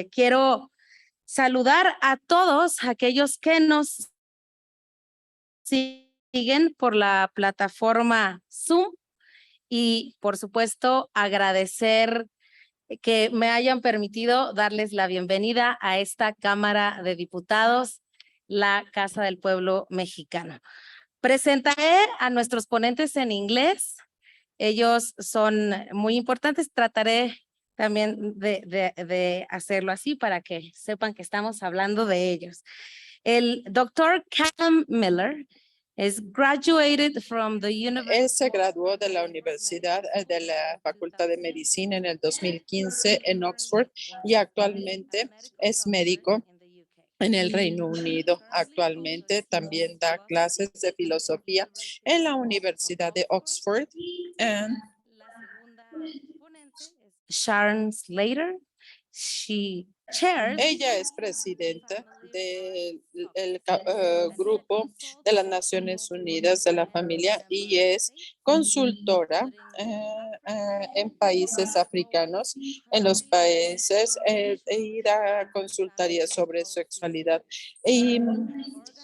quiero saludar a todos aquellos que nos siguen por la plataforma Zoom y, por supuesto, agradecer que me hayan permitido darles la bienvenida a esta Cámara de Diputados, la Casa del Pueblo Mexicano. Presentaré a nuestros ponentes en inglés. Ellos son muy importantes. Trataré también de hacerlo así para que sepan que estamos hablando de ellos. El doctor Callum Miller is graduated from the University. Él se graduó de la Universidad de la Facultad de Medicina en el 2015 en Oxford y actualmente es médico en el Reino Unido. Actualmente también da clases de filosofía en la Universidad de Oxford. Sharon Slater. She chairs. Ella es presidenta del grupo de las Naciones Unidas de la Familia y es consultora en países africanos, en los países, y da consultoría sobre sexualidad y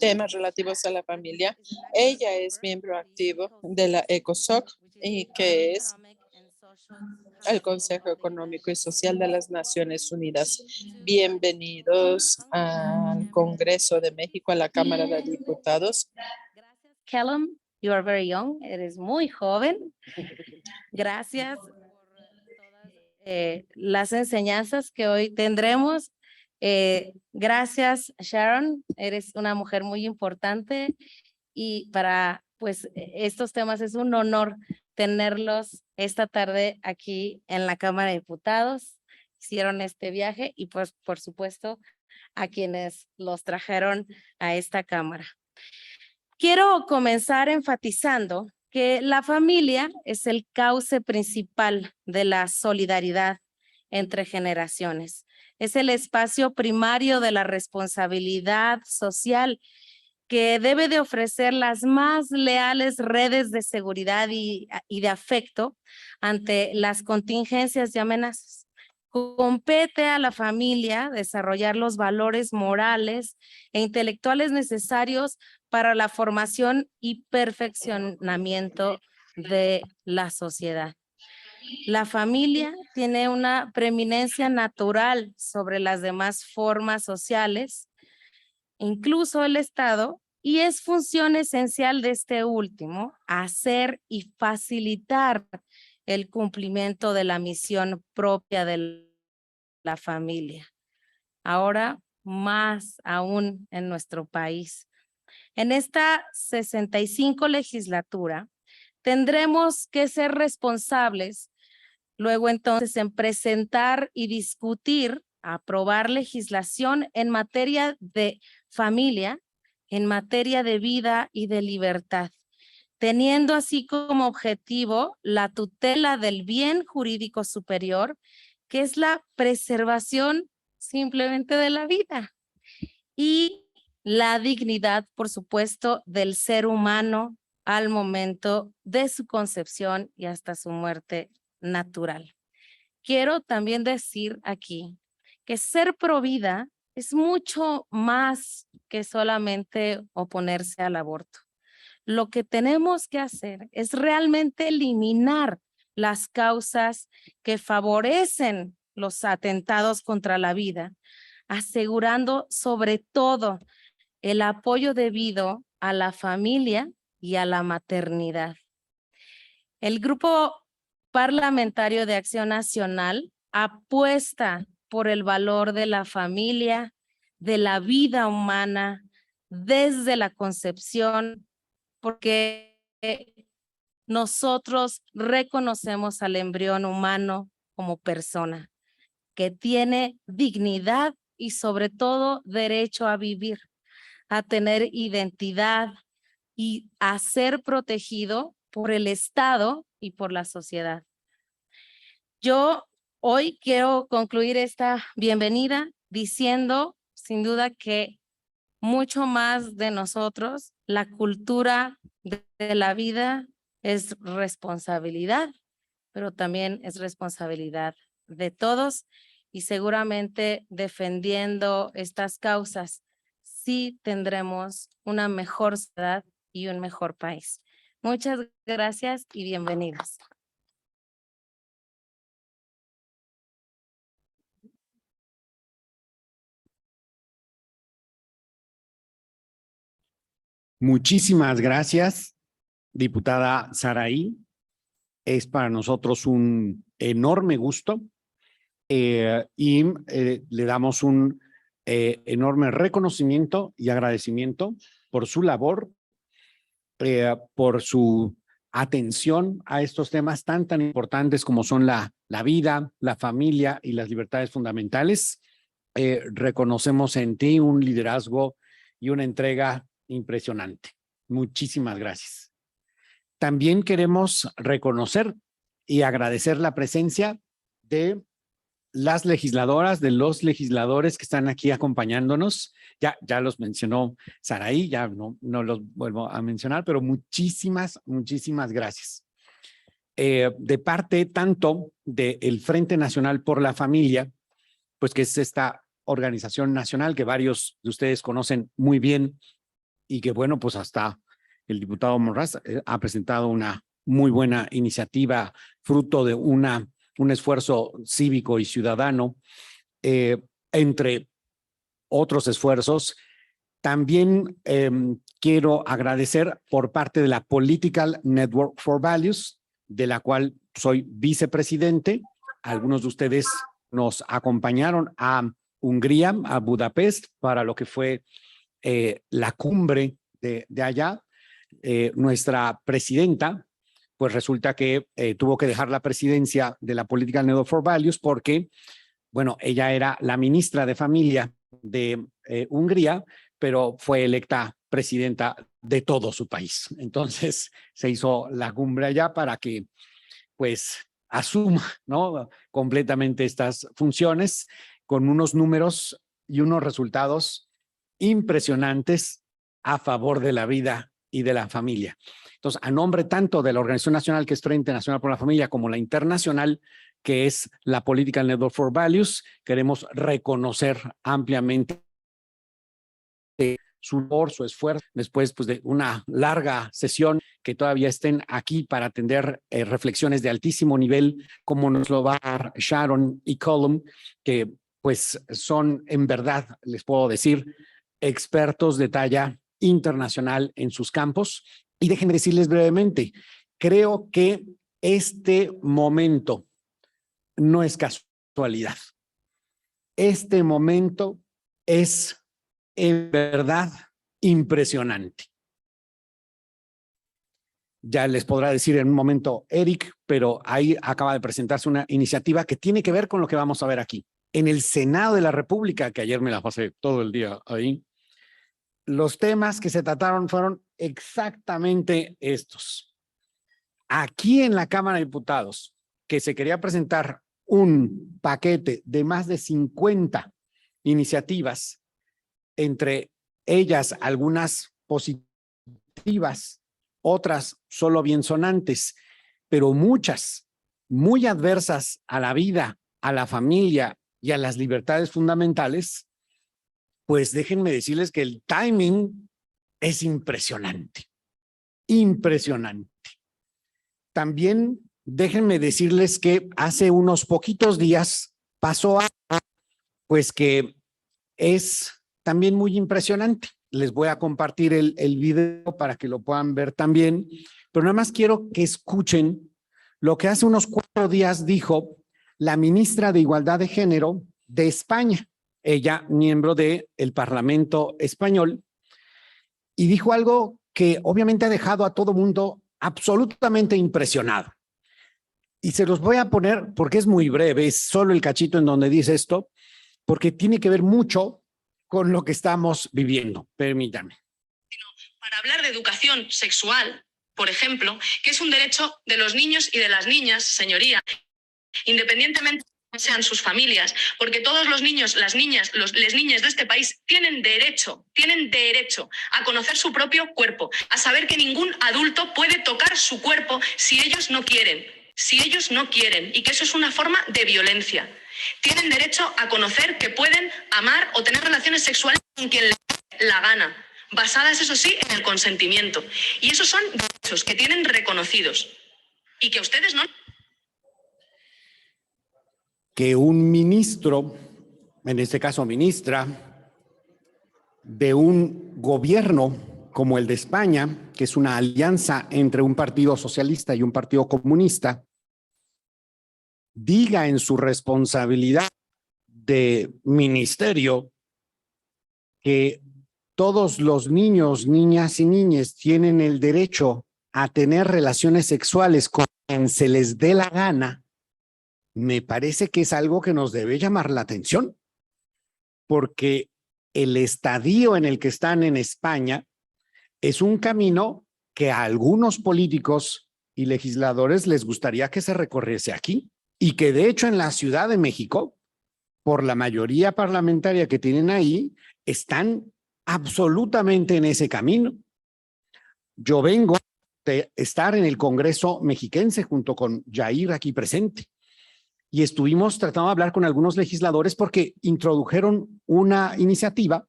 temas relativos a la familia. Ella es miembro activo de la ECOSOC, y que es el Consejo Económico y Social de las Naciones Unidas. Bienvenidos al Congreso de México, a la Cámara de Diputados. Callum, you are very young. Eres muy joven. Gracias por todas las enseñanzas que hoy tendremos. Gracias, Sharon. Eres una mujer muy importante y para estos temas es un honor tenerlos esta tarde aquí en la Cámara de Diputados. Hicieron este viaje y pues por supuesto a quienes los trajeron a esta Cámara. Quiero comenzar enfatizando que la familia es el cauce principal de la solidaridad entre generaciones. Es el espacio primario de la responsabilidad social que debe de ofrecer las más leales redes de seguridad y de afecto ante las contingencias y amenazas. Compete a la familia desarrollar los valores morales e intelectuales necesarios para la formación y perfeccionamiento de la sociedad. La familia tiene una preeminencia natural sobre las demás formas sociales, incluso el Estado, y es función esencial de este último hacer y facilitar el cumplimiento de la misión propia de la familia. Ahora más aún en nuestro país. En esta 65 legislatura tendremos que ser responsables luego entonces en presentar y discutir, aprobar legislación en materia de familia, en materia de vida y de libertad, teniendo así como objetivo la tutela del bien jurídico superior, que es la preservación simplemente de la vida y la dignidad, por supuesto, del ser humano al momento de su concepción y hasta su muerte natural. Quiero también decir aquí que ser pro vida es mucho más que solamente oponerse al aborto. Lo que tenemos que hacer es realmente eliminar las causas que favorecen los atentados contra la vida, asegurando sobre todo el apoyo debido a la familia y a la maternidad. El Grupo Parlamentario de Acción Nacional apuesta por el valor de la familia, de la vida humana, desde la concepción, porque nosotros reconocemos al embrión humano como persona, que tiene dignidad y sobre todo derecho a vivir, a tener identidad y a ser protegido por el Estado y por la sociedad. Yo hoy quiero concluir esta bienvenida diciendo, sin duda, que mucho más de nosotros, la cultura de la vida es responsabilidad, pero también es responsabilidad de todos y seguramente defendiendo estas causas, sí tendremos una mejor ciudad y un mejor país. Muchas gracias y bienvenidos. Muchísimas gracias, diputada Sarai. Es para nosotros un enorme gusto y le damos un enorme reconocimiento y agradecimiento por su labor, por su atención a estos temas tan importantes como son la vida, la familia y las libertades fundamentales. Reconocemos en ti un liderazgo y una entrega impresionante. Muchísimas gracias. También queremos reconocer y agradecer la presencia de las legisladoras, de los legisladores que están aquí acompañándonos. Ya los mencionó Sarai, ya no los vuelvo a mencionar, pero muchísimas gracias. De parte tanto del Frente Nacional por la Familia, pues que es esta organización nacional que varios de ustedes conocen muy bien y que bueno, pues hasta el diputado Monraz ha presentado una muy buena iniciativa, fruto de un esfuerzo cívico y ciudadano, entre otros esfuerzos. También quiero agradecer por parte de la Political Network for Values, de la cual soy vicepresidente. Algunos de ustedes nos acompañaron a Hungría, a Budapest, para lo que fue la cumbre de allá. Nuestra presidenta, pues resulta que tuvo que dejar la presidencia de la Political Network for Values porque, bueno, ella era la ministra de Familia de Hungría, pero fue electa presidenta de todo su país. Entonces se hizo la cumbre allá para que, pues, asuma, ¿no?, completamente estas funciones con unos números y unos resultados impresionantes a favor de la vida y de la familia. Entonces, a nombre tanto de la Organización Nacional, que es Frente Nacional por la Familia, como la internacional, que es la Political Network for Values, queremos reconocer ampliamente su labor, su esfuerzo, después pues, de una larga sesión, que todavía estén aquí para atender reflexiones de altísimo nivel, como nos lo va a dar Sharon y Colum, que pues son en verdad, les puedo decir, expertos de talla internacional en sus campos. Y déjenme decirles brevemente, creo que este momento no es casualidad. Este momento es en verdad impresionante. Ya les podrá decir en un momento Eric, pero ahí acaba de presentarse una iniciativa que tiene que ver con lo que vamos a ver aquí. En el Senado de la República, que ayer me la pasé todo el día ahí, los temas que se trataron fueron exactamente estos. Aquí en la Cámara de Diputados, que se quería presentar un paquete de más de 50 iniciativas, entre ellas algunas positivas, otras solo biensonantes, pero muchas muy adversas a la vida, a la familia y a las libertades fundamentales, pues déjenme decirles que el timing es impresionante, impresionante. También déjenme decirles que hace unos poquitos días pasó algo, pues que es también muy impresionante. Les voy a compartir el video para que lo puedan ver también, pero nada más quiero que escuchen lo que hace unos 4 días dijo la ministra de Igualdad de Género de España, ella miembro del Parlamento español, y dijo algo que obviamente ha dejado a todo mundo absolutamente impresionado. Y se los voy a poner porque es muy breve, es solo el cachito en donde dice esto, porque tiene que ver mucho con lo que estamos viviendo. Permítanme. Para hablar de educación sexual, por ejemplo, que es un derecho de los niños y de las niñas, señoría, independientemente de que sean sus familias, porque todos los niños, las niñas, las niñas de este país tienen derecho a conocer su propio cuerpo, a saber que ningún adulto puede tocar su cuerpo si ellos no quieren. si ellos no quieren, y que eso es una forma de violencia. Tienen derecho a conocer que pueden amar o tener relaciones sexuales con quien les dé la gana, basadas, eso sí, en el consentimiento. Y esos son derechos que tienen reconocidos y que a ustedes no. Que un ministro, en este caso ministra, de un gobierno como el de España, que es una alianza entre un partido socialista y un partido comunista, diga en su responsabilidad de ministerio que todos los niños, niñas y niñas tienen el derecho a tener relaciones sexuales con quien se les dé la gana, me parece que es algo que nos debe llamar la atención, porque el estadio en el que están en España es un camino que a algunos políticos y legisladores les gustaría que se recorriese aquí, y que de hecho en la Ciudad de México, por la mayoría parlamentaria que tienen ahí, están absolutamente en ese camino. Yo vengo de estar en el Congreso mexiquense junto con Jair aquí presente, y estuvimos tratando de hablar con algunos legisladores porque introdujeron una iniciativa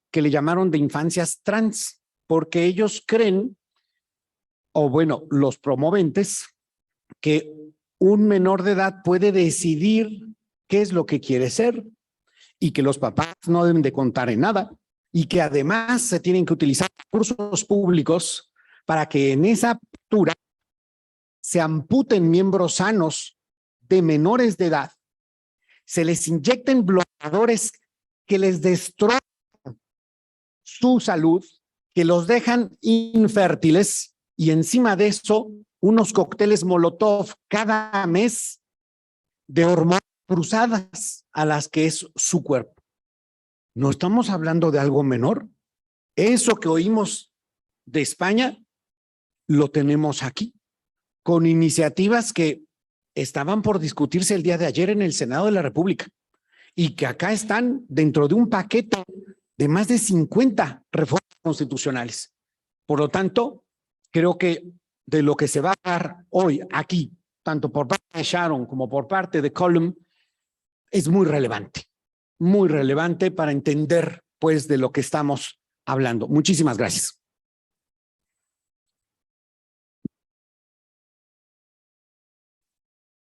que le llamaron de infancias trans, porque ellos creen, o bueno, los promoventes, que un menor de edad puede decidir qué es lo que quiere ser y que los papás no deben de contar en nada, y que además se tienen que utilizar recursos públicos para que en esa postura se amputen miembros sanos de menores de edad, se les inyecten bloqueadores que les destrozan su salud, que los dejan infértiles, y encima de eso unos cócteles Molotov cada mes de hormonas cruzadas a las que es su cuerpo. No estamos hablando de algo menor. Eso que oímos de España lo tenemos aquí, con iniciativas que estaban por discutirse el día de ayer en el Senado de la República y que acá están dentro de un paquete de más de 50 reformas constitucionales. Por lo tanto, creo que de lo que se va a dar hoy aquí, tanto por parte de Sharon como por parte de Colum, es muy relevante para entender pues de lo que estamos hablando. Muchísimas gracias.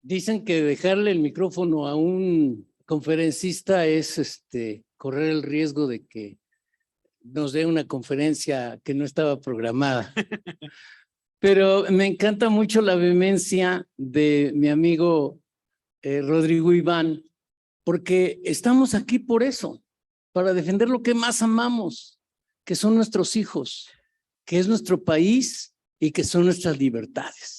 Dicen que dejarle el micrófono a un conferencista es correr el riesgo de que nos dé una conferencia que no estaba programada. Pero me encanta mucho la vehemencia de mi amigo Rodrigo Iván, porque estamos aquí por eso, para defender lo que más amamos, que son nuestros hijos, que es nuestro país y que son nuestras libertades.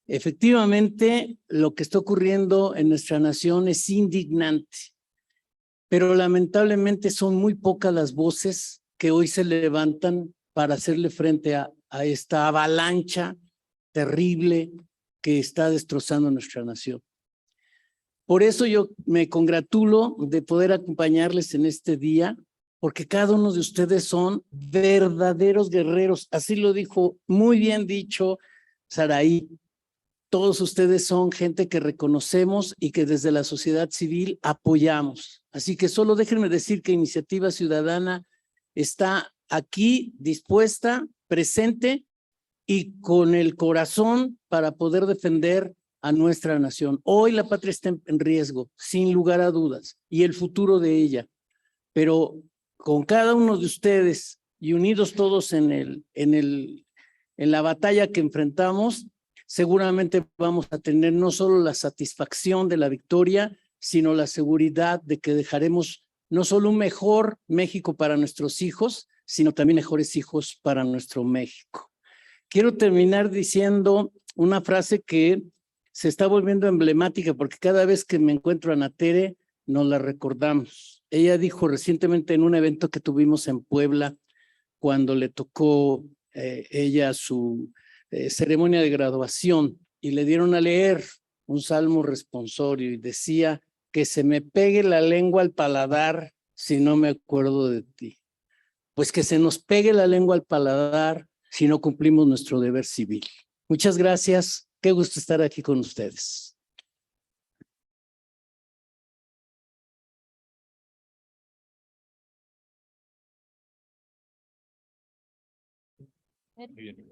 Efectivamente, lo que está ocurriendo en nuestra nación es indignante, pero lamentablemente son muy pocas las voces que hoy se levantan para hacerle frente a esta avalancha terrible que está destrozando nuestra nación. Por eso yo me congratulo de poder acompañarles en este día, porque cada uno de ustedes son verdaderos guerreros. Así lo dijo muy bien dicho Saraí. Todos ustedes son gente que reconocemos y que desde la sociedad civil apoyamos. Así que solo déjenme decir que Iniciativa Ciudadana está aquí dispuesta, presente y con el corazón para poder defender a nuestra nación. Hoy la patria está en riesgo, sin lugar a dudas, y el futuro de ella. Pero con cada uno de ustedes y unidos todos en la batalla que enfrentamos, seguramente vamos a tener no solo la satisfacción de la victoria, sino la seguridad de que dejaremos no solo un mejor México para nuestros hijos, sino también mejores hijos para nuestro México. Quiero terminar diciendo una frase que se está volviendo emblemática porque cada vez que me encuentro a Ana Tere nos la recordamos. Ella dijo recientemente en un evento que tuvimos en Puebla, cuando le tocó ella su ceremonia de graduación y le dieron a leer un salmo responsorio y decía: que se me pegue la lengua al paladar si no me acuerdo de ti. Pues que se nos pegue la lengua al paladar si no cumplimos nuestro deber civil. Muchas gracias. Qué gusto estar aquí con ustedes. Muy bien.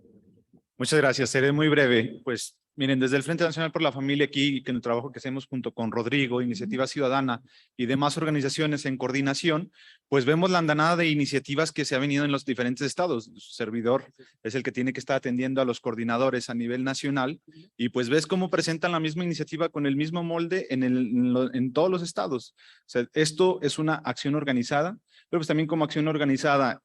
Muchas gracias. Seré muy breve. Pues miren, desde el Frente Nacional por la Familia aquí, que en el trabajo que hacemos junto con Rodrigo, Iniciativa Ciudadana y demás organizaciones en coordinación, pues vemos la andanada de iniciativas que se ha venido en los diferentes estados. Su servidor es el que tiene que estar atendiendo a los coordinadores a nivel nacional y pues ves cómo presentan la misma iniciativa con el mismo molde en todos los estados. O sea, esto es una acción organizada, pero pues también como acción organizada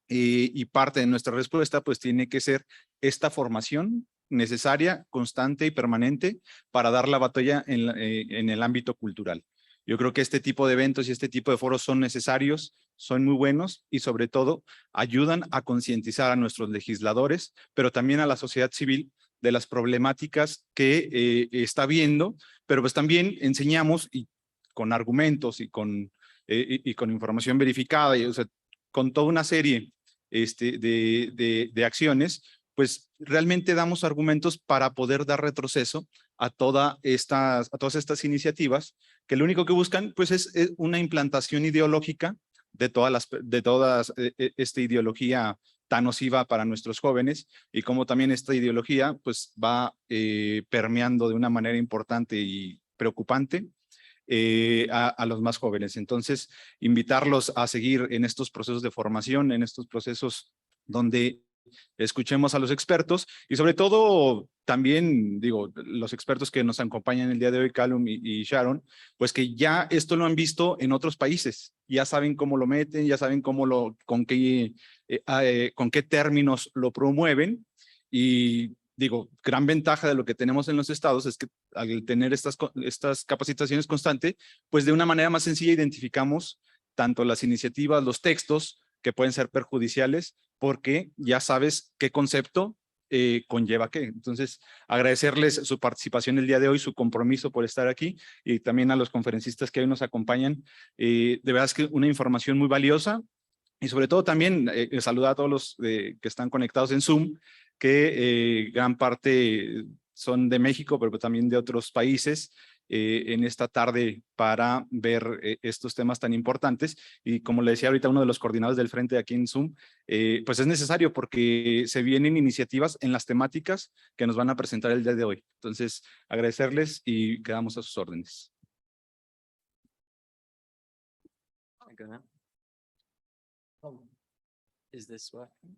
y parte de nuestra respuesta pues tiene que ser esta formación necesaria, constante y permanente para dar la batalla en el ámbito cultural. Yo creo que este tipo de eventos y este tipo de foros son necesarios, son muy buenos y sobre todo ayudan a concientizar a nuestros legisladores, pero también a la sociedad civil de las problemáticas que está viendo, pero pues también enseñamos y con argumentos y con información verificada, y, o sea, con toda una serie de acciones, pues realmente damos argumentos para poder dar retroceso a todas estas iniciativas que lo único que buscan pues es una implantación ideológica de todas esta ideología tan nociva para nuestros jóvenes y como también esta ideología pues va permeando de una manera importante y preocupante a los más jóvenes. Entonces, invitarlos a seguir en estos procesos de formación, en estos procesos donde escuchemos a los expertos y sobre todo también, digo, los expertos que nos acompañan el día de hoy, Callum y Sharon, pues que ya esto lo han visto en otros países, ya saben cómo lo meten, ya saben con qué términos lo promueven y digo, gran ventaja de lo que tenemos en los estados es que al tener estas capacitaciones constantes, pues de una manera más sencilla identificamos tanto las iniciativas, los textos que pueden ser perjudiciales, porque ya sabes qué concepto conlleva qué. Entonces, agradecerles su participación el día de hoy, su compromiso por estar aquí y también a los conferencistas que hoy nos acompañan. De verdad es que una información muy valiosa y sobre todo también saludar a todos los que están conectados en Zoom, que gran parte son de México, pero también de otros países en esta tarde para ver estos temas tan importantes. Y como le decía ahorita uno de los coordinadores del frente aquí en Zoom, pues es necesario porque se vienen iniciativas en las temáticas que nos van a presentar el día de hoy. Entonces, agradecerles y quedamos a sus órdenes. Is this working?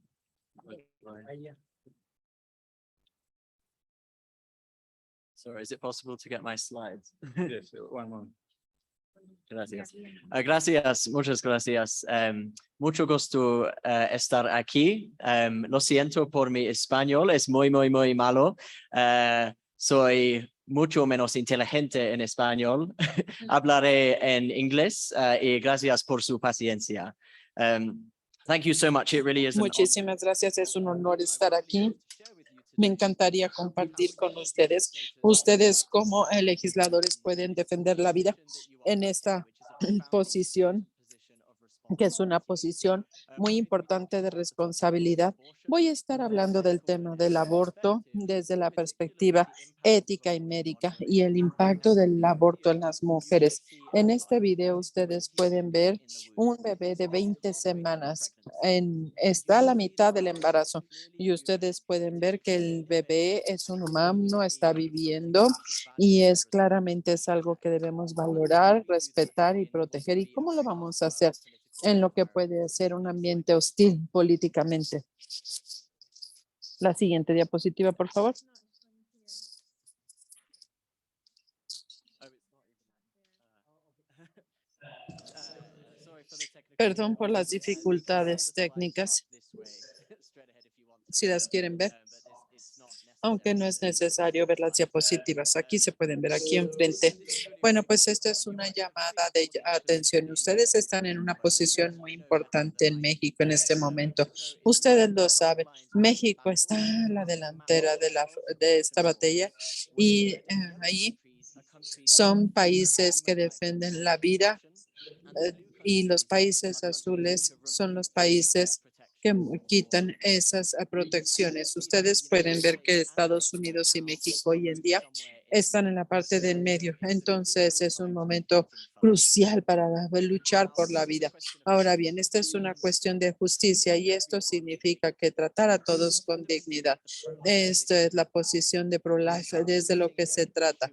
Sorry, is it possible to get my slides? Yes, one moment. Gracias. Gracias, muchas gracias. Mucho gusto estar aquí. Lo siento por mi español, es muy malo. Soy mucho menos inteligente en español. Hablaré en inglés y gracias por su paciencia. Thank you so much. It really is. Muchísimas gracias. Es un honor estar aquí. Me encantaría compartir con ustedes cómo legisladores pueden defender la vida en esta posición, que es una posición muy importante de responsabilidad. Voy a estar hablando del tema del aborto desde la perspectiva ética y médica y el impacto del aborto en las mujeres. En este video ustedes pueden ver un bebé de 20 semanas. Está a la mitad del embarazo y ustedes pueden ver que el bebé es un humano, está viviendo y claramente es algo que debemos valorar, respetar y proteger. ¿Y cómo lo vamos a hacer? En lo que puede ser un ambiente hostil políticamente. La siguiente diapositiva, por favor. Perdón por las dificultades técnicas. Si las quieren ver. Aunque no es necesario ver las diapositivas. Aquí se pueden ver, aquí enfrente. Bueno, pues esta es una llamada de atención. Ustedes están en una posición muy importante en México en este momento. Ustedes lo saben. México está a la delantera de esta batalla y ahí son países que defienden la vida y los países azules son los países que quitan esas protecciones. Ustedes pueden ver que Estados Unidos y México hoy en día están en la parte del medio. Entonces es un momento crucial para luchar por la vida. Ahora bien, esta es una cuestión de justicia y esto significa que tratar a todos con dignidad. Esta es la posición de pro-life, desde lo que se trata.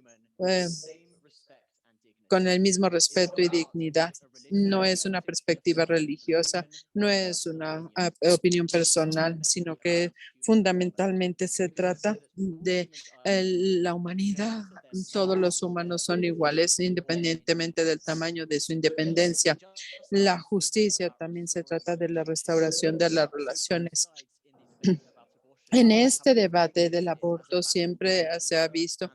Con el mismo respeto y dignidad. No es una perspectiva religiosa, no es una opinión personal, sino que fundamentalmente se trata de la humanidad. Todos los humanos son iguales, independientemente del tamaño de su independencia. La justicia también se trata de la restauración de las relaciones. En este debate del aborto siempre se ha visto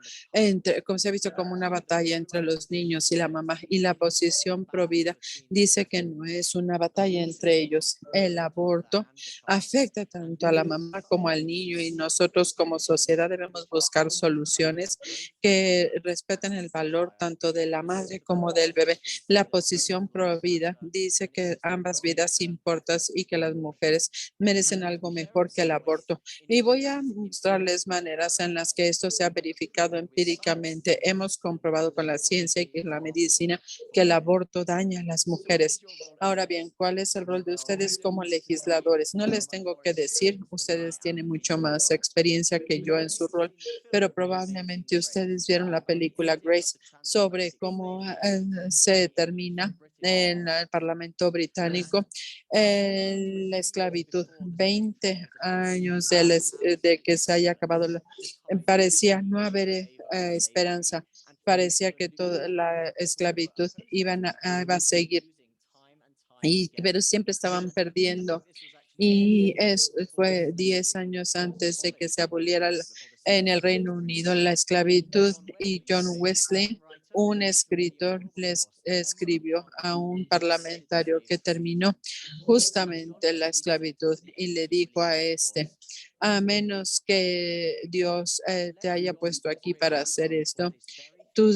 como se ha visto como una batalla entre los niños y la mamá, y la posición pro vida dice que no es una batalla entre ellos. El aborto afecta tanto a la mamá como al niño, y nosotros como sociedad debemos buscar soluciones que respeten el valor tanto de la madre como del bebé. La posición pro vida dice que ambas vidas importan y que las mujeres merecen algo mejor que el aborto. Y voy a mostrarles maneras en las que esto se ha verificado empíricamente. Hemos comprobado con la ciencia y con la medicina que el aborto daña a las mujeres. Ahora bien, ¿cuál es el rol de ustedes como legisladores? No les tengo que decir, ustedes tienen mucho más experiencia que yo en su rol, pero probablemente ustedes vieron la película Grace sobre cómo se termina en el Parlamento británico la esclavitud. 20 años de que se haya acabado, parecía no haber esperanza, parecía que toda la esclavitud iba a seguir, pero siempre estaban perdiendo. Y fue 10 años antes de que se aboliera en el Reino Unido la esclavitud, y John Wesley, un escritor, les escribió a un parlamentario que terminó justamente la esclavitud y le dijo a a menos que Dios te haya puesto aquí para hacer esto, tú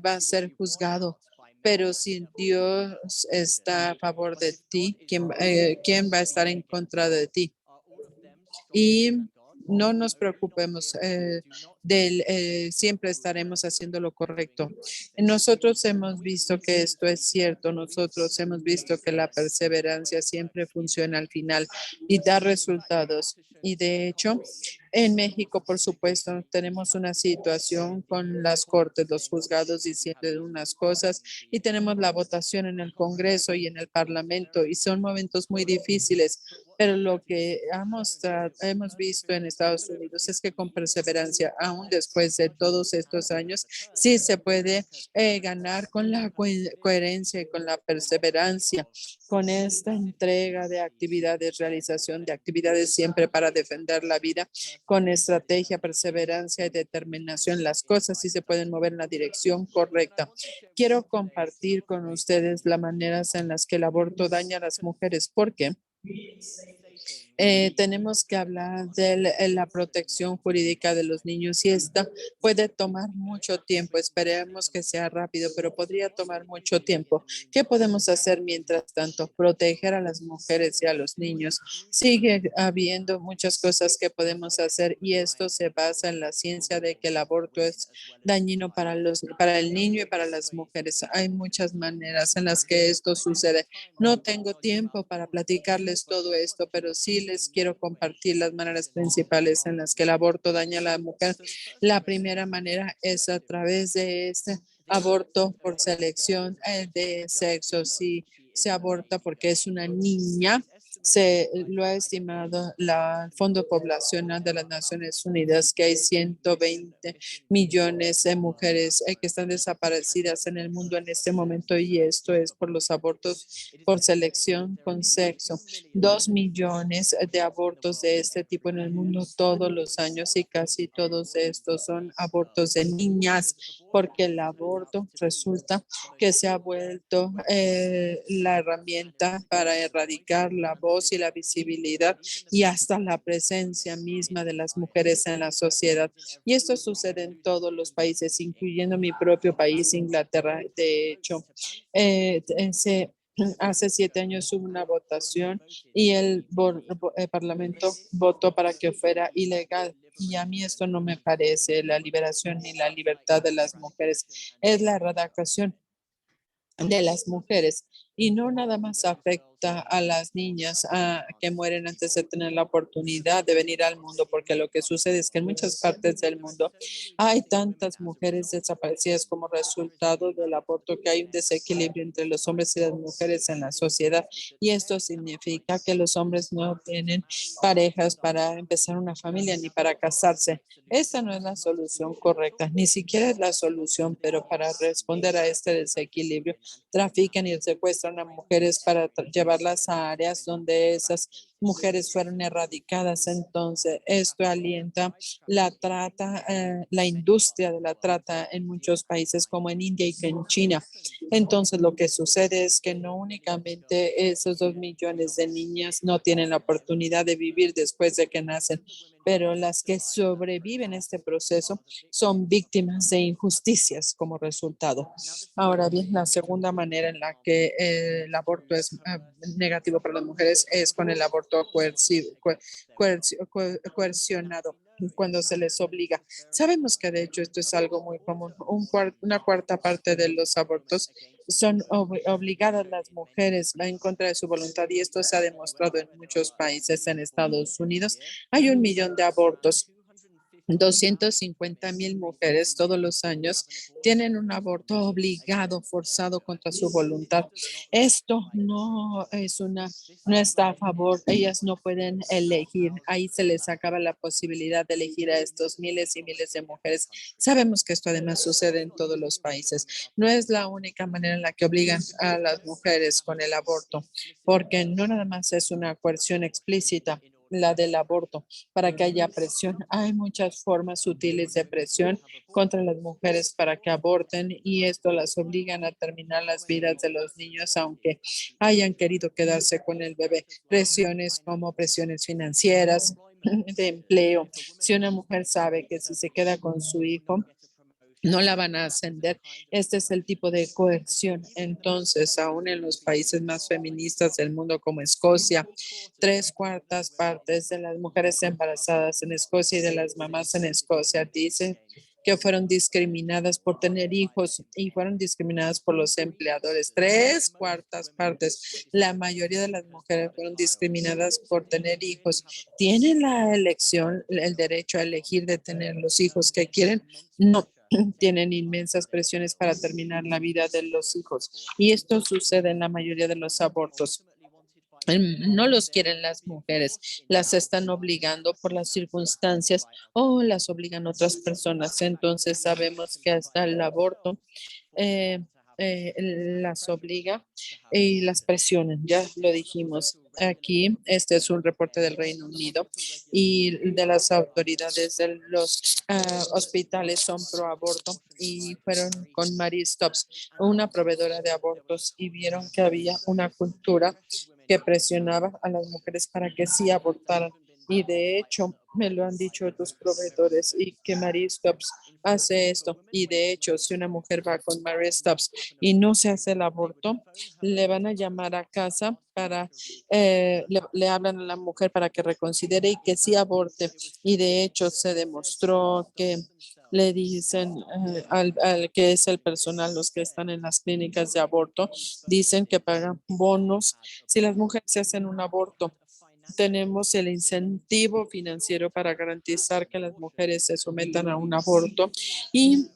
vas a ser juzgado. Pero si Dios está a favor de ti, ¿quién va a estar en contra de ti? Y no nos preocupemos siempre estaremos haciendo lo correcto. Nosotros hemos visto que esto es cierto, nosotros hemos visto que la perseverancia siempre funciona al final y da resultados. Y de hecho, en México, por supuesto, tenemos una situación con las cortes, los juzgados diciendo unas cosas, y tenemos la votación en el Congreso y en el Parlamento, y son momentos muy difíciles. Pero lo que hemos visto en Estados Unidos es que con perseverancia, aún después de todos estos años, sí se puede ganar con la coherencia y con la perseverancia, con esta entrega de actividades, realización de actividades siempre para defender la vida, con estrategia, perseverancia y determinación. Las cosas sí se pueden mover en la dirección correcta. Quiero compartir con ustedes las maneras en las que el aborto daña a las mujeres, porque tenemos que hablar de la protección jurídica de los niños, y esta puede tomar mucho tiempo. Esperemos que sea rápido, pero podría tomar mucho tiempo. ¿Qué podemos hacer mientras tanto? Proteger a las mujeres y a los niños. Sigue habiendo muchas cosas que podemos hacer, y esto se basa en la ciencia de que el aborto es dañino para el niño y para las mujeres. Hay muchas maneras en las que esto sucede. No tengo tiempo para platicarles todo esto, pero sí les quiero compartir las maneras principales en las que el aborto daña a la mujer. La primera manera es a través de este aborto por selección de sexo. Si se aborta porque es una niña, se lo ha estimado el Fondo Poblacional de las Naciones Unidas que hay 120 millones de mujeres que están desaparecidas en el mundo en este momento, y esto es por los abortos por selección con sexo. 2 millones de abortos de este tipo en el mundo todos los años, y casi todos estos son abortos de niñas, porque el aborto resulta que se ha vuelto la herramienta para erradicar la voz y la visibilidad y hasta la presencia misma de las mujeres en la sociedad. Y esto sucede en todos los países, incluyendo mi propio país, Inglaterra. De hecho, Hace 7 años hubo una votación y el Parlamento votó para que fuera ilegal. Y a mí esto no me parece la liberación ni la libertad de las mujeres. Es la erradicación de las mujeres y no nada más afecta a las niñas que mueren antes de tener la oportunidad de venir al mundo, porque lo que sucede es que en muchas partes del mundo hay tantas mujeres desaparecidas como resultado del aborto que hay un desequilibrio entre los hombres y las mujeres en la sociedad y esto significa que los hombres no tienen parejas para empezar una familia ni para casarse. Esta no es la solución correcta, ni siquiera es la solución, pero para responder a este desequilibrio trafican y secuestran a mujeres para llevarlas a áreas donde esas mujeres fueron erradicadas. Entonces, esto alienta la trata, la industria de la trata en muchos países como en India y en China. Entonces, lo que sucede es que no únicamente esos 2 millones de niñas no tienen la oportunidad de vivir después de que nacen, pero las que sobreviven este proceso son víctimas de injusticias como resultado. Ahora bien, la segunda manera en la que el aborto es negativo para las mujeres es con el aborto coercionado, cuando se les obliga. Sabemos que de hecho esto es algo muy común. Una cuarta parte de los abortos son obligadas las mujeres en contra de su voluntad y esto se ha demostrado en muchos países. En Estados Unidos hay 1 millón de abortos. 250,000 mujeres todos los años tienen un aborto obligado, forzado contra su voluntad. Esto no está a favor. Ellas no pueden elegir. Ahí se les acaba la posibilidad de elegir a estos miles y miles de mujeres. Sabemos que esto además sucede en todos los países. No es la única manera en la que obligan a las mujeres con el aborto, porque no nada más es una coerción explícita, la del aborto, para que haya presión. Hay muchas formas sutiles de presión contra las mujeres para que aborten y esto las obligan a terminar las vidas de los niños aunque hayan querido quedarse con el bebé. Presiones como presiones financieras, de empleo. Si una mujer sabe que si se queda con su hijo, no la van a ascender. Este es el tipo de coerción. Entonces, aún en los países más feministas del mundo como Escocia, 3/4 de las mujeres embarazadas en Escocia y de las mamás en Escocia dicen que fueron discriminadas por tener hijos y fueron discriminadas por los empleadores. 3/4. La mayoría de las mujeres fueron discriminadas por tener hijos. Tienen la elección, el derecho a elegir de tener los hijos que quieren. No, tienen inmensas presiones para terminar la vida de los hijos. Y esto sucede en la mayoría de los abortos. No los quieren las mujeres, las están obligando por las circunstancias o las obligan otras personas. Entonces sabemos que hasta el aborto eh, las obliga y las presionan, ya lo dijimos. Aquí, este es un reporte del Reino Unido y de las autoridades de los hospitales son pro aborto y fueron con Mary Stops, una proveedora de abortos, y vieron que había una cultura que presionaba a las mujeres para que sí abortaran. Y de hecho, me lo han dicho otros proveedores y que Mary Stops hace esto. Y de hecho, si una mujer va con Mary Stops y no se hace el aborto, le van a llamar a casa para, le hablan a la mujer para que reconsidere y que sí aborte. Y de hecho, se demostró que le dicen al que es el personal, los que están en las clínicas de aborto, dicen que pagan bonos si las mujeres se hacen un aborto. Tenemos el incentivo financiero para garantizar que las mujeres se sometan a un aborto y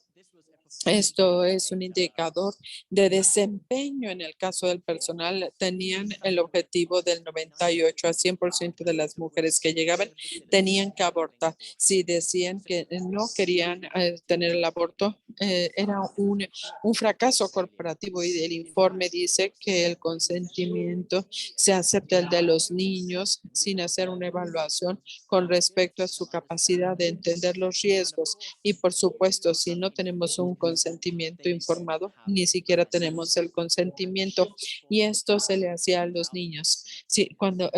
esto es un indicador de desempeño. En el caso del personal, tenían el objetivo del 98 a 100% de las mujeres que llegaban tenían que abortar. Si decían que no querían tener el aborto, era un fracaso corporativo y el informe dice que el consentimiento se acepta el de los niños sin hacer una evaluación con respecto a su capacidad de entender los riesgos. Y por supuesto, si no tenemos un consentimiento informado, ni siquiera tenemos el consentimiento y esto se le hacía a los niños. Sí, cuando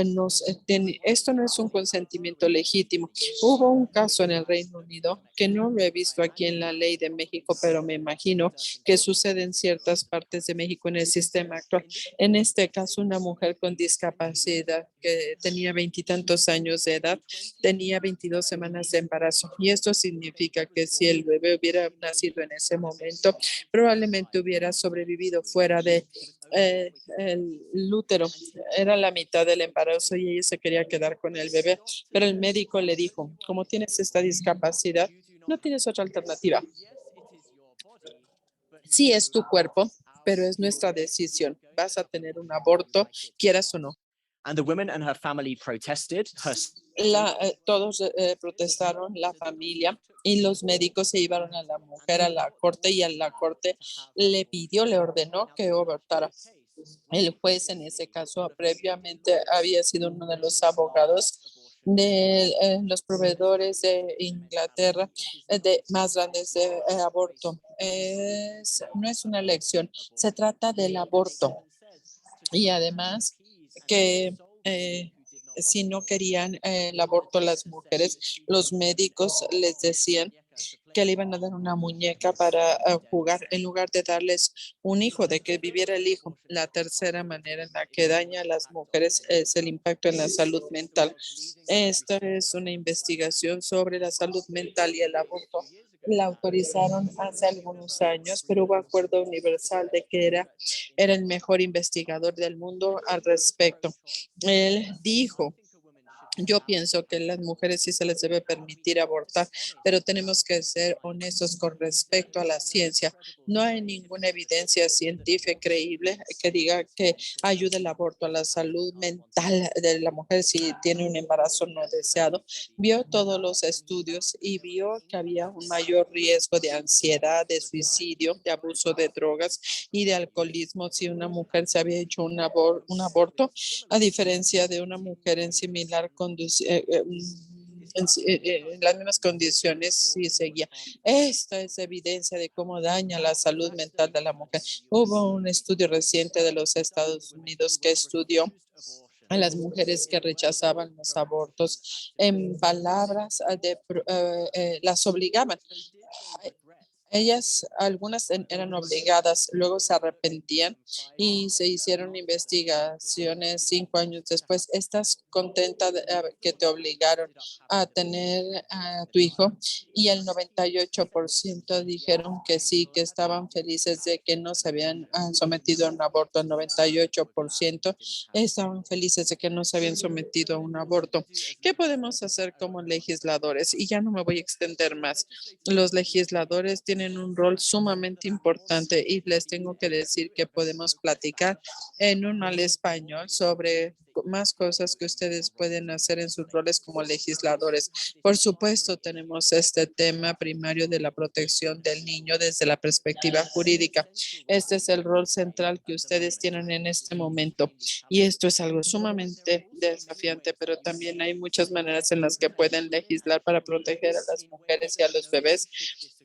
esto no es un consentimiento legítimo. Hubo un caso en el Reino Unido que no lo he visto aquí en la ley de México, pero me imagino que sucede en ciertas partes de México en el sistema actual. En este caso, una mujer con discapacidad que tenía veintitantos años de edad, tenía 22 semanas de embarazo. Y esto significa que si el bebé hubiera nacido en ese momento, probablemente hubiera sobrevivido fuera de el útero. Era la mitad del embarazo y ella se quería quedar con el bebé, pero el médico le dijo, como tienes esta discapacidad, no tienes otra alternativa. Sí es tu cuerpo, pero es nuestra decisión. Vas a tener un aborto, quieras o no. And the woman and her family protested. Todos protestaron, la familia y los médicos se llevaron a la mujer a la corte y a la corte le ordenó que abortara. El juez en ese caso previamente había sido uno de los abogados de los proveedores de Inglaterra más grandes de aborto. No es una elección, se trata del aborto. Y además que si no querían el aborto las mujeres, los médicos les decían que le iban a dar una muñeca para jugar en lugar de darles un hijo, de que viviera el hijo. La tercera manera en la que daña a las mujeres es el impacto en la salud mental. Esta es una investigación sobre la salud mental y el aborto. La autorizaron hace algunos años, pero hubo acuerdo universal de que era el mejor investigador del mundo al respecto. Él dijo, yo pienso que las mujeres sí se les debe permitir abortar, pero tenemos que ser honestos con respecto a la ciencia. No hay ninguna evidencia científica creíble que diga que ayude el aborto a la salud mental de la mujer si tiene un embarazo no deseado. Vio todos los estudios y vio que había un mayor riesgo de ansiedad, de suicidio, de abuso de drogas y de alcoholismo si una mujer se había hecho un aborto, a diferencia de una mujer en en las mismas condiciones si seguía. Esta es evidencia de cómo daña la salud mental de la mujer. Hubo un estudio reciente de los Estados Unidos que estudió a las mujeres que rechazaban los abortos en palabras las obligaban. Ellas, algunas eran obligadas, luego se arrepentían y se hicieron investigaciones 5 años después. ¿Estás contenta de que te obligaron a tener a tu hijo? Y el 98% dijeron que sí, que estaban felices de que no se habían sometido a un aborto. El 98% estaban felices de que no se habían sometido a un aborto. ¿Qué podemos hacer como legisladores? Y ya no me voy a extender más. Los legisladores tienen un rol sumamente importante y les tengo que decir que podemos platicar en un mal español sobre más cosas que ustedes pueden hacer en sus roles como legisladores. Por supuesto, tenemos este tema primario de la protección del niño desde la perspectiva jurídica. Este es el rol central que ustedes tienen en este momento y esto es algo sumamente desafiante, pero también hay muchas maneras en las que pueden legislar para proteger a las mujeres y a los bebés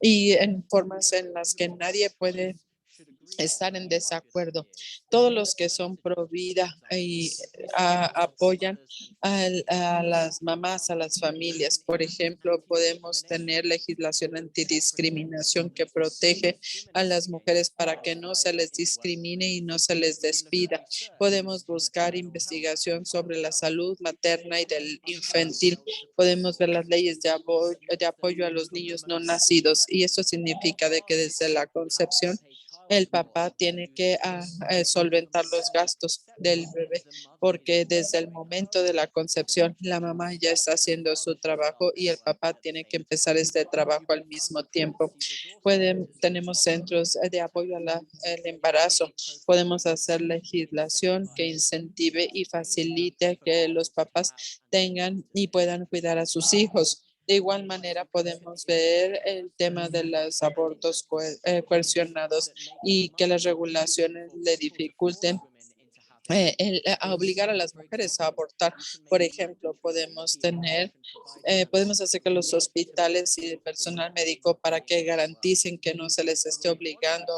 y en formas en las que nadie puede estar en desacuerdo. Todos los que son pro vida y apoyan a las mamás, a las familias. Por ejemplo, podemos tener legislación antidiscriminación que protege a las mujeres para que no se les discrimine y no se les despida. Podemos buscar investigación sobre la salud materna y del infantil. Podemos ver las leyes de apoyo a los niños no nacidos y eso significa de que desde la concepción el papá tiene que solventar los gastos del bebé, porque desde el momento de la concepción la mamá ya está haciendo su trabajo y el papá tiene que empezar este trabajo al mismo tiempo. Tenemos centros de apoyo al embarazo. Podemos hacer legislación que incentive y facilite que los papás tengan y puedan cuidar a sus hijos. De igual manera, podemos ver el tema de los abortos coercionados y que las regulaciones le dificulten a obligar a las mujeres a abortar. Por ejemplo, podemos hacer que los hospitales y el personal médico para que garanticen que no se les esté obligando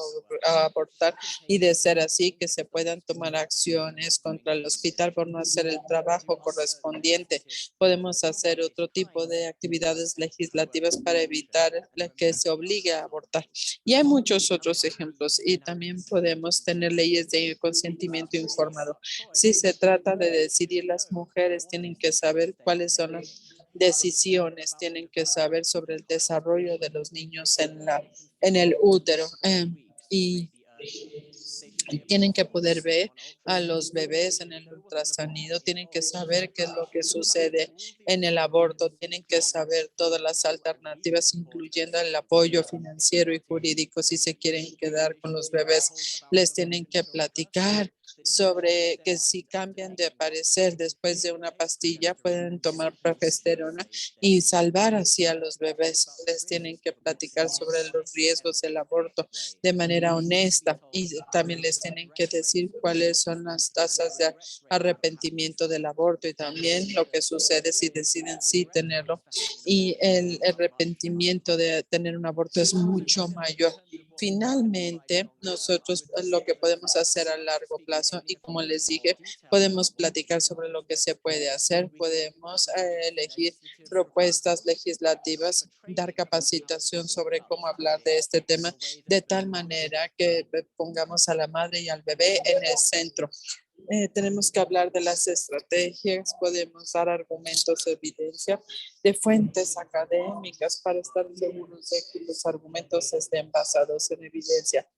a abortar, y de ser así, que se puedan tomar acciones contra el hospital por no hacer el trabajo correspondiente. Podemos hacer otro tipo de actividades legislativas para evitar que se obligue a abortar. Y hay muchos otros ejemplos, y también podemos tener leyes de consentimiento informado. Si se trata de decidir, las mujeres tienen que saber cuáles son las decisiones, tienen que saber sobre el desarrollo de los niños en el útero, y tienen que poder ver a los bebés en el ultrasonido, tienen que saber qué es lo que sucede en el aborto, tienen que saber todas las alternativas, incluyendo el apoyo financiero y jurídico. Si se quieren quedar con los bebés, les tienen que platicar sobre que si cambian de parecer después de una pastilla, pueden tomar progesterona y salvar así a los bebés. Les tienen que platicar sobre los riesgos del aborto de manera honesta, y también les tienen que decir cuáles son las tasas de arrepentimiento del aborto, y también lo que sucede si deciden sí tenerlo, y el arrepentimiento de tener un aborto es mucho mayor. Finalmente, nosotros lo que podemos hacer a largo plazo, y como les dije, podemos platicar sobre lo que se puede hacer, podemos elegir propuestas legislativas, dar capacitación sobre cómo hablar de este tema, de tal manera que pongamos a la madre y al bebé en el centro. Tenemos que hablar de las estrategias, podemos dar argumentos, evidencia de fuentes académicas para estar seguros de que los argumentos estén basados en evidencia.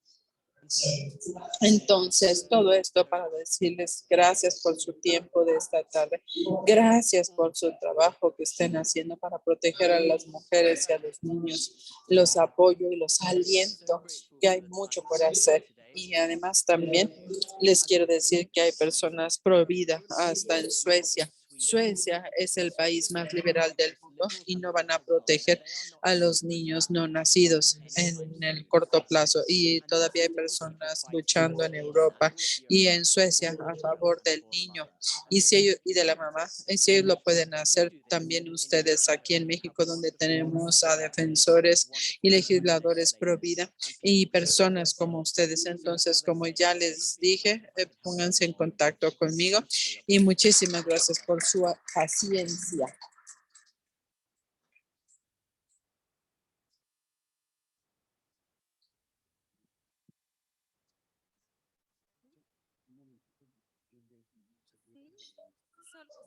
Entonces, todo esto para decirles gracias por su tiempo de esta tarde. Gracias por su trabajo que estén haciendo para proteger a las mujeres y a los niños. Los apoyo y los aliento, que hay mucho por hacer. Y además también les quiero decir que hay personas pro vida hasta en Suecia. Suecia es el país más liberal del mundo, y no van a proteger a los niños no nacidos en el corto plazo. Y todavía hay personas luchando en Europa y en Suecia a favor del niño y de la mamá. Y si ellos lo pueden hacer, también ustedes aquí en México, donde tenemos a defensores y legisladores pro vida y personas como ustedes. Entonces, como ya les dije, pónganse en contacto conmigo, y muchísimas gracias por su paciencia.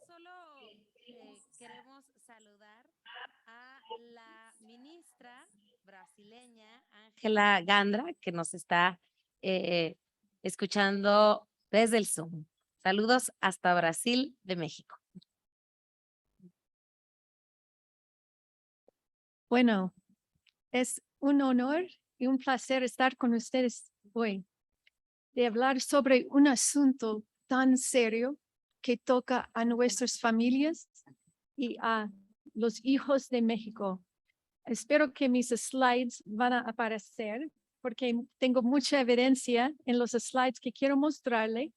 Solo queremos saludar a la ministra brasileña Ángela Gandra, que nos está escuchando desde el Zoom. Saludos hasta Brasil de México. Bueno, es un honor y un placer estar con ustedes hoy, de hablar sobre un asunto tan serio que toca a nuestras familias y a los hijos de México. Espero que mis slides van a aparecer, porque tengo mucha evidencia en los slides que quiero mostrarle,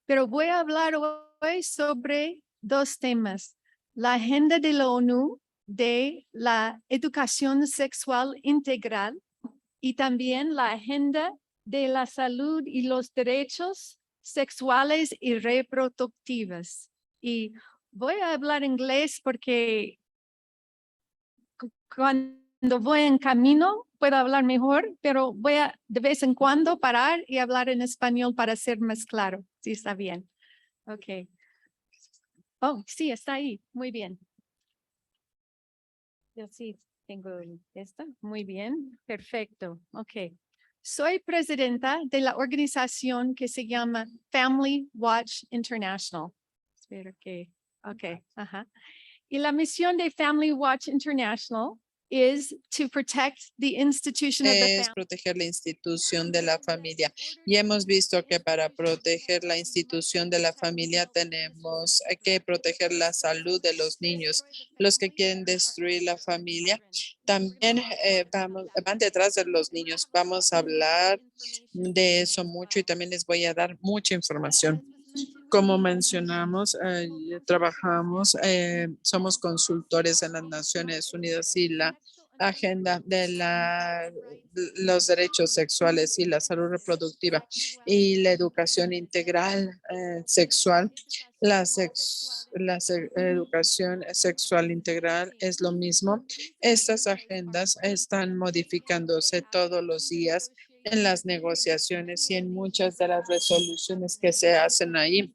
pero voy a hablar hoy sobre dos temas: la agenda de la ONU de la educación sexual integral, y también la agenda de la salud y los derechos sexuales y reproductivos. Y voy a hablar inglés porque cuando voy en camino puedo hablar mejor, pero voy a de vez en cuando parar y hablar en español para ser más claro, si está bien. Ok. Oh, sí, está ahí. Muy bien. Yo sí tengo esta. Muy bien. Perfecto. Ok. Soy presidenta de la organización que se llama Family Watch International. Espero que, ok, ajá. Y la misión de Family Watch International is to protect the institution of the Es family. proteger la institución de la familia. Y hemos visto que para proteger la institución de la familia tenemos que proteger la salud de los niños. Los que quieren destruir la familia también van detrás de los niños. Vamos a hablar de eso mucho, y también les voy a dar mucha información. Como mencionamos, trabajamos, somos consultores en las Naciones Unidas y la agenda de los derechos sexuales y la salud reproductiva y la educación integral sexual. Educación sexual integral es lo mismo. Estas agendas están modificándose todos los días en las negociaciones y en muchas de las resoluciones que se hacen ahí.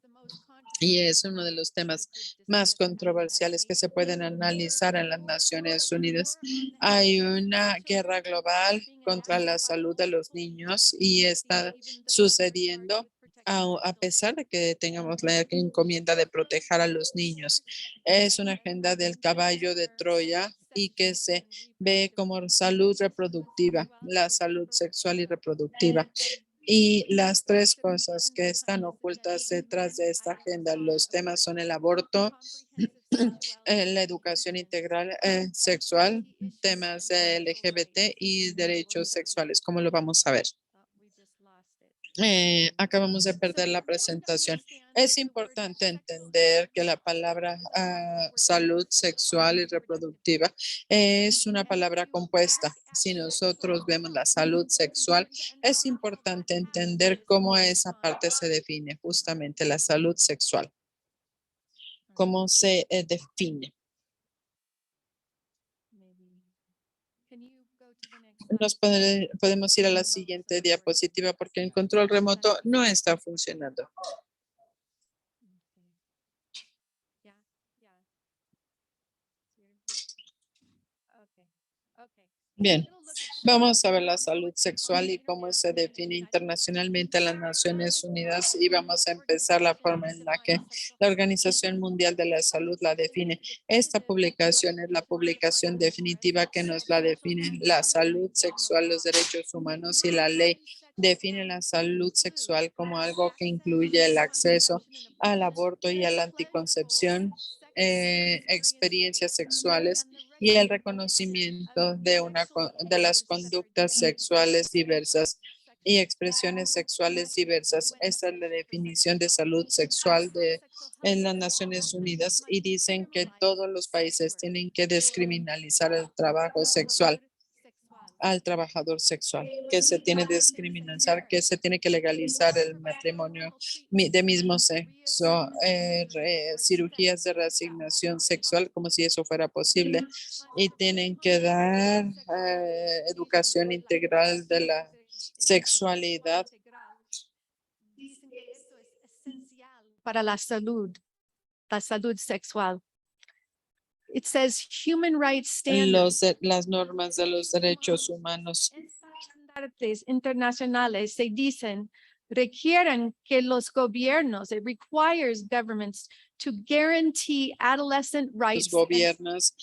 Y es uno de los temas más controversiales que se pueden analizar en las Naciones Unidas. Hay una guerra global contra la salud de los niños y está sucediendo a pesar de que tengamos la encomienda de proteger a los niños. Es una agenda del caballo de Troya y que se ve como salud reproductiva, la salud sexual y reproductiva. Y las tres cosas que están ocultas detrás de esta agenda, los temas son el aborto, la educación integral sexual, temas de LGBT y derechos sexuales. ¿Cómo lo vamos a ver? Acabamos de perder la presentación. Es importante entender que la palabra salud sexual y reproductiva es una palabra compuesta. Si nosotros vemos la salud sexual, es importante entender cómo esa parte se define, justamente la salud sexual. ¿Cómo se define? Podemos ir a la siguiente diapositiva porque el control remoto no está funcionando. Bien, vamos a ver la salud sexual y cómo se define internacionalmente en las Naciones Unidas y vamos a empezar la forma en la que la Organización Mundial de la Salud la define. Esta publicación es la publicación definitiva que nos la define. La salud sexual, los derechos humanos y la ley define la salud sexual como algo que incluye el acceso al aborto y a la anticoncepción, experiencias sexuales y el reconocimiento de las conductas sexuales diversas y expresiones sexuales diversas. Esta es la definición de salud sexual en las Naciones Unidas y dicen que todos los países tienen que descriminalizar el trabajo sexual al trabajador sexual, que se tiene que discriminar, que se tiene que legalizar el matrimonio de mismo sexo, cirugías de reasignación sexual, como si eso fuera posible, y tienen que dar educación integral de la sexualidad. Dicen que eso es esencial para la salud sexual. It says human rights standards. Las normas de los derechos humanos. Estándares internacionales se dicen requieren que los gobiernos, it requires governments to guarantee adolescent rights. Los gobiernos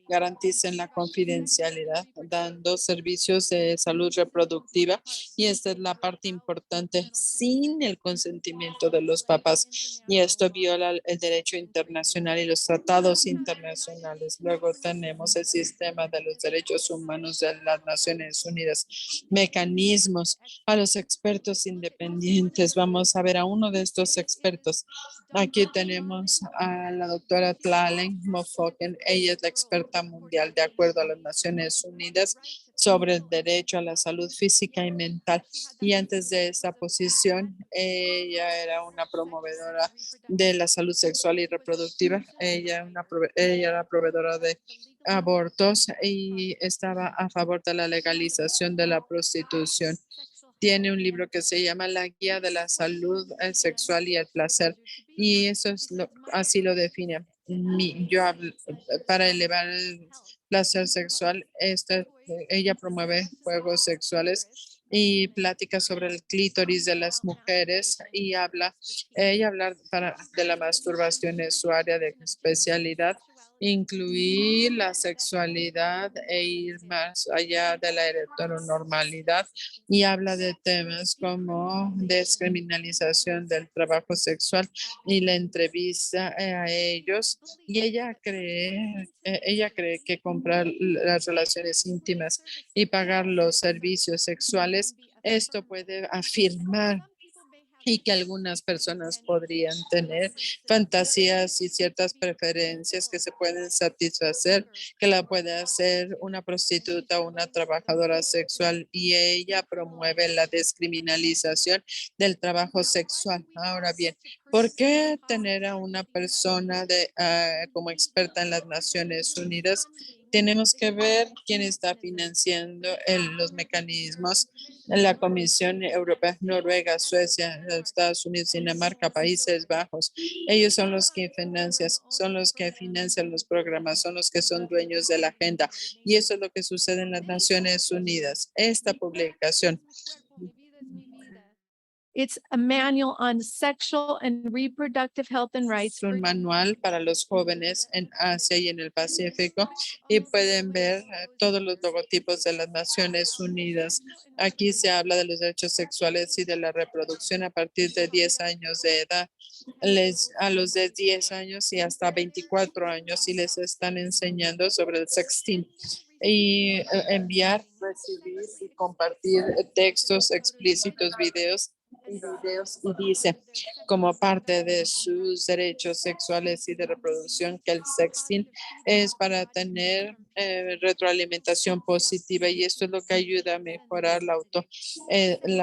garanticen la confidencialidad, dando servicios de salud reproductiva. Y esta es la parte importante, sin el consentimiento de los papás. Y esto viola el derecho internacional y los tratados internacionales. Luego tenemos el sistema de los derechos humanos de las Naciones Unidas, mecanismos a los expertos independientes. Vamos a ver a uno de estos expertos. Aquí tenemos a la doctora Tlalen Mofoken. Ella es la experta mundial de acuerdo a las Naciones Unidas sobre el derecho a la salud física y mental. Y antes de esta posición, ella era una promovedora de la salud sexual y reproductiva. Ella era proveedora de abortos y estaba a favor de la legalización de la prostitución. Tiene un libro que se llama La Guía de la Salud Sexual y el Placer, y eso es así lo define. Para elevar el placer sexual, ella promueve juegos sexuales y plática sobre el clítoris de las mujeres y ella habla de la masturbación en su área de especialidad, incluir la sexualidad e ir más allá de la heteronormalidad, y habla de temas como descriminalización del trabajo sexual y la entrevista a ellos. Y ella cree que comprar las relaciones íntimas y pagar los servicios sexuales, esto puede afirmar y que algunas personas podrían tener fantasías y ciertas preferencias que se pueden satisfacer, que la puede hacer una prostituta o una trabajadora sexual, y ella promueve la descriminalización del trabajo sexual. Ahora bien, ¿por qué tener a una persona como experta en las Naciones Unidas? Tenemos que ver quién está financiando los mecanismos. La Comisión Europea, Noruega, Suecia, Estados Unidos, Dinamarca, Países Bajos. Ellos son los que financian los programas, son los que son dueños de la agenda. Y eso es lo que sucede en las Naciones Unidas. Esta publicación It's a manual on sexual and reproductive health and rights. es un manual para los jóvenes en Asia y en el Pacífico, y pueden ver todos los logotipos de las Naciones Unidas. Aquí se habla de los derechos sexuales y de la reproducción a partir de 10 años de edad. A los de 10 años y hasta 24 años, y les están enseñando sobre el sexting. Y enviar, recibir y compartir textos explícitos, videos, y dice, como parte de sus derechos sexuales y de reproducción, que el sexting es para tener retroalimentación positiva, y esto es lo que ayuda a mejorar la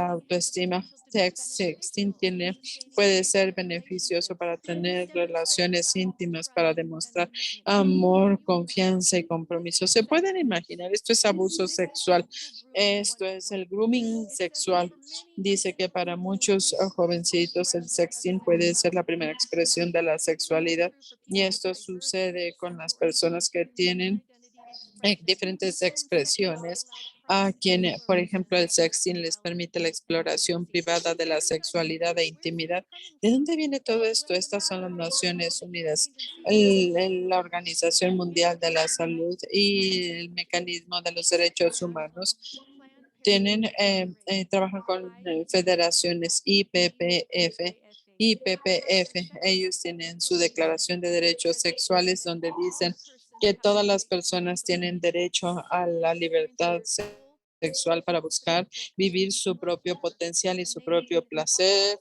autoestima. Sexting puede ser beneficioso para tener relaciones íntimas, para demostrar amor, confianza y compromiso. ¿Se pueden imaginar? Esto es abuso sexual. Esto es el grooming sexual. Dice que para muchos jovencitos el sexting puede ser la primera expresión de la sexualidad, y esto sucede con las personas que tienen diferentes expresiones, a quien, por ejemplo, el sexting les permite la exploración privada de la sexualidad e intimidad. ¿De dónde viene todo esto? Estas son las Naciones Unidas, la Organización Mundial de la Salud y el Mecanismo de los Derechos Humanos. Trabajan con federaciones IPPF. Ellos tienen su Declaración de Derechos Sexuales, donde dicen que todas las personas tienen derecho a la libertad sexual para buscar vivir su propio potencial y su propio placer,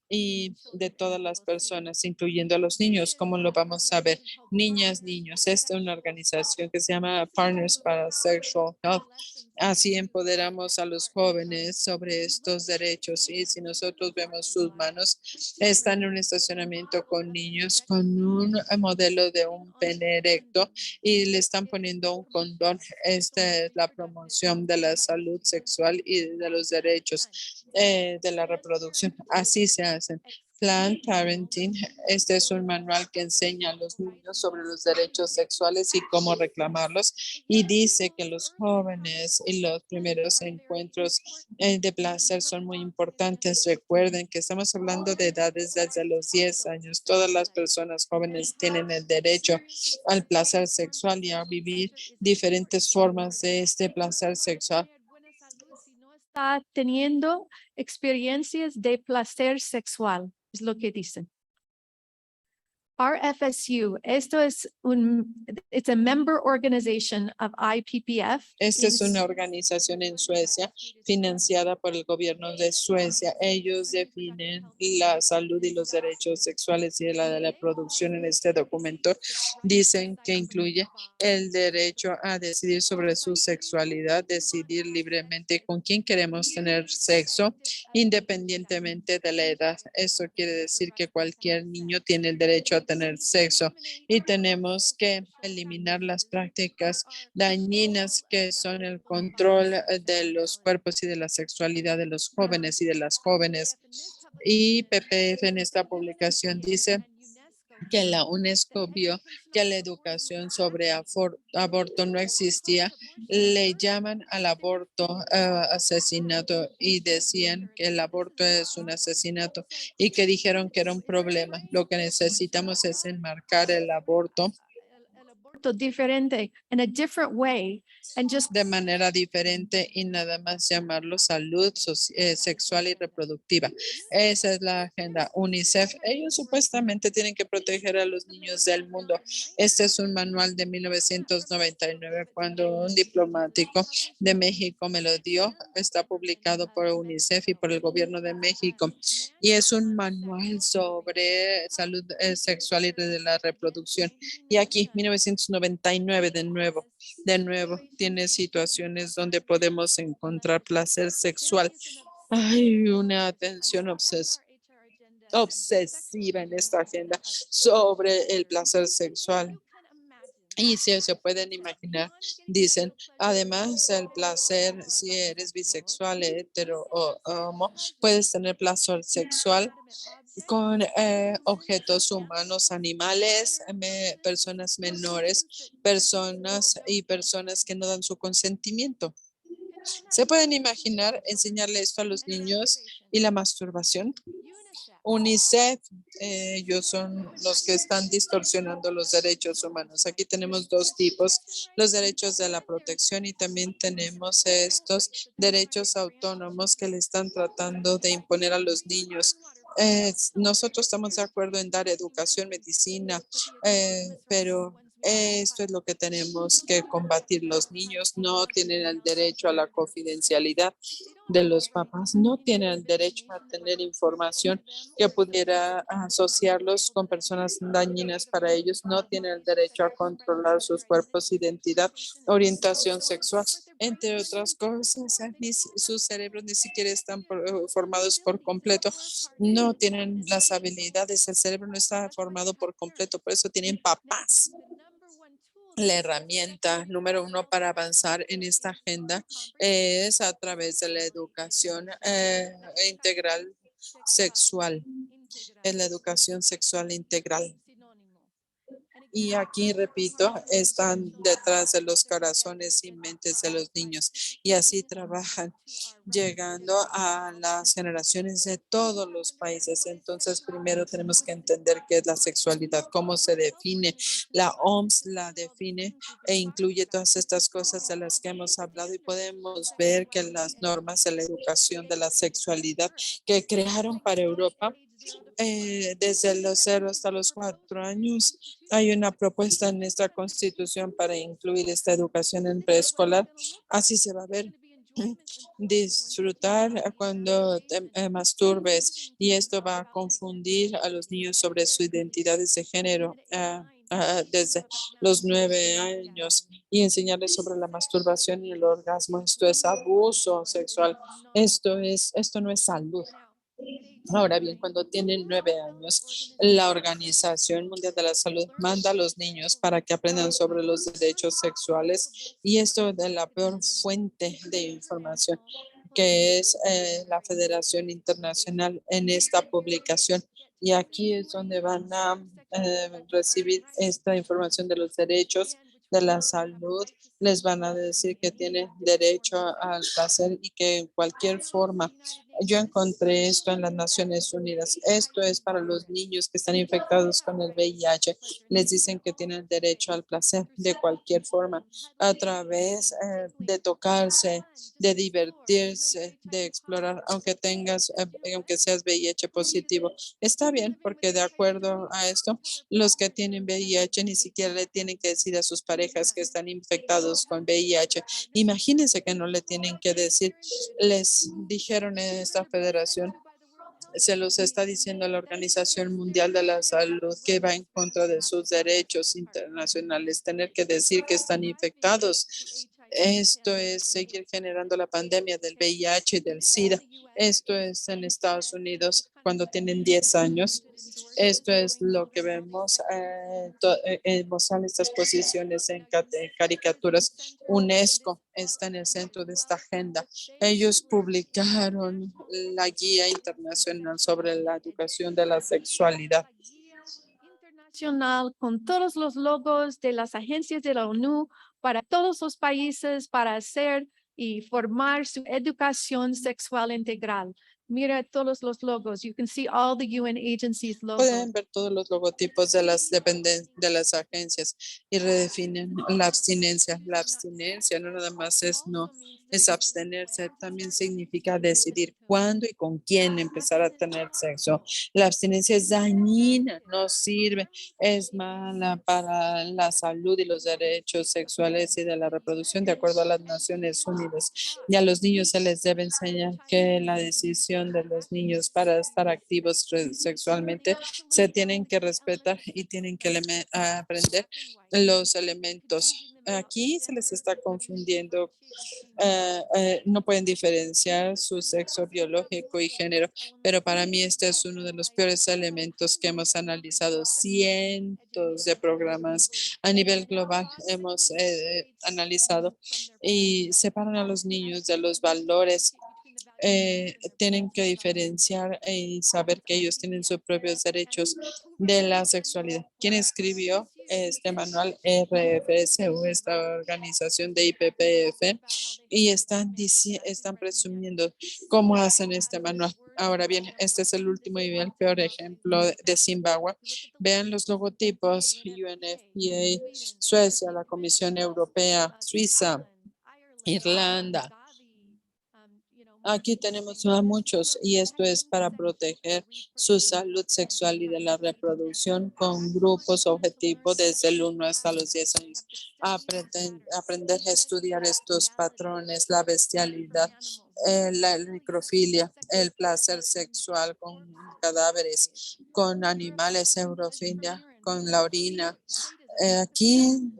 y de todas las personas, incluyendo a los niños. ¿Cómo lo vamos a ver? Niñas, niños. Esta es una organización que se llama Partners para Sexual Health. Así empoderamos a los jóvenes sobre estos derechos. Y si nosotros vemos sus manos, están en un estacionamiento con niños con un modelo de un pene erecto, y le están poniendo un condón. Esta es la promoción de la salud sexual y de los derechos de la reproducción. Así se hacen. Planned Parenting, este es un manual que enseña a los niños sobre los derechos sexuales y cómo reclamarlos, y dice que los jóvenes y los primeros encuentros de placer son muy importantes. Recuerden que estamos hablando de edades desde los 10 años. Todas las personas jóvenes tienen el derecho al placer sexual y a vivir diferentes formas de este placer sexual. Está teniendo experiencias de placer sexual, es lo que dicen. RFSU, esto es it's a member organization of IPPF. Esta es una organización en Suecia financiada por el gobierno de Suecia. Ellos definen la salud y los derechos sexuales y de la reproducción en este documento. Dicen que incluye el derecho a decidir sobre su sexualidad, decidir libremente con quién queremos tener sexo, independientemente de la edad. Esto quiere decir que cualquier niño tiene el derecho a tener sexo, y tenemos que eliminar las prácticas dañinas que son el control de los cuerpos y de la sexualidad de los jóvenes y de las jóvenes. Y PPF en esta publicación dice que la UNESCO vio que la educación sobre aborto no existía. Le llaman al aborto asesinato, y decían que el aborto es un asesinato, y que dijeron que era un problema. Lo que necesitamos es enmarcar el aborto asunto diferente in a different way and just de manera diferente y nada más llamarlo salud sexual y reproductiva. Esa es la agenda UNICEF. Ellos supuestamente tienen que proteger a los niños del mundo. Este es un manual de 1999 cuando un diplomático de México me lo dio. Está publicado por UNICEF y por el gobierno de México. Y es un manual sobre salud sexual y de la reproducción. Y aquí, 1999, de nuevo, tiene situaciones donde podemos encontrar placer sexual. Hay una atención obsesiva en esta agenda sobre el placer sexual. Y si se pueden imaginar, dicen, además el placer, si eres bisexual, hetero o homo, puedes tener placer sexual con objetos humanos, animales, personas menores, personas que no dan su consentimiento. ¿Se pueden imaginar enseñarle esto a los niños y la masturbación? UNICEF, ellos son los que están distorsionando los derechos humanos. Aquí tenemos dos tipos, los derechos de la protección y también tenemos estos derechos autónomos que le están tratando de imponer a los niños. Nosotros estamos de acuerdo en dar educación, medicina, pero esto es lo que tenemos que combatir. Los niños no tienen el derecho a la confidencialidad de los papás, no tienen el derecho a tener información que pudiera asociarlos con personas dañinas para ellos, no tienen el derecho a controlar sus cuerpos, identidad, orientación sexual, entre otras cosas. Sus cerebros ni siquiera están formados por completo, no tienen las habilidades, el cerebro no está formado por completo, por eso tienen papás. La herramienta número 1 para avanzar en esta agenda es a través de la educación integral sexual, en la educación sexual integral. Y aquí, repito, están detrás de los corazones y mentes de los niños. Y así trabajan, llegando a las generaciones de todos los países. Entonces, primero tenemos que entender qué es la sexualidad, cómo se define. La OMS la define e incluye todas estas cosas de las que hemos hablado. Y podemos ver que las normas de la educación de la sexualidad que crearon para Europa, desde los 0 hasta los 4 años, hay una propuesta en esta constitución para incluir esta educación en preescolar. Así se va a ver. Disfrutar cuando te masturbes, y esto va a confundir a los niños sobre sus identidades de género desde los 9 años y enseñarles sobre la masturbación y el orgasmo. Esto es abuso sexual. Esto no es salud. Ahora bien, cuando tienen 9 años, la Organización Mundial de la Salud manda a los niños para que aprendan sobre los derechos sexuales, y esto de la peor fuente de información, que es la Federación Internacional, en esta publicación. Y aquí es donde van a recibir esta información de los derechos de la salud. Les van a decir que tienen derecho al placer y que en cualquier forma. Yo encontré esto en las Naciones Unidas. Esto es para los niños que están infectados con el VIH. Les dicen que tienen derecho al placer de cualquier forma, a través de tocarse, de divertirse, de explorar, aunque seas VIH positivo. Está bien, porque de acuerdo a esto, los que tienen VIH ni siquiera le tienen que decir a sus parejas que están infectados con VIH. Imagínense que no le tienen que decir. Les dijeron en esta federación, se los está diciendo la Organización Mundial de la Salud, que va en contra de sus derechos internacionales, tener que decir que están infectados. Esto es seguir generando la pandemia del VIH y del SIDA. Esto es en Estados Unidos cuando tienen 10 años. Esto es lo que vemos en estas posiciones en caricaturas. UNESCO está en el centro de esta agenda. Ellos publicaron la guía internacional sobre la educación de la sexualidad. Internacional con todos los logos de las agencias de la ONU para todos los países para hacer y formar su educación sexual integral. Mira todos los logos. You can see all the UN agencies logos. Pueden ver todos los logotipos de las de las agencias y redefinen la abstinencia. La abstinencia no nada más es abstenerse, también significa decidir cuándo y con quién empezar a tener sexo. La abstinencia es dañina, no sirve, es mala para la salud y los derechos sexuales y de la reproducción de acuerdo a las Naciones Unidas. Y a los niños se les debe enseñar que la decisión de los niños para estar activos sexualmente se tienen que respetar y tienen que aprender los elementos. Aquí se les está confundiendo. No pueden diferenciar su sexo biológico y género, pero para mí este es uno de los peores elementos que hemos analizado. Cientos de programas a nivel global hemos analizado y separan a los niños de los valores. Tienen que diferenciar y saber que ellos tienen sus propios derechos de la sexualidad. ¿Quién escribió este manual? RFSU, esta organización de IPPF, y están presumiendo cómo hacen este manual. Ahora bien, este es el último y el peor ejemplo de Zimbabue. Vean los logotipos: UNFPA, Suecia, la Comisión Europea, Suiza, Irlanda. Aquí tenemos a muchos y esto es para proteger su salud sexual y de la reproducción con grupos objetivos desde el 1 hasta los 10 años. Aprender a estudiar estos patrones, la bestialidad, la necrofilia, el placer sexual con cadáveres, con animales, eurofilia, con la orina. Aquí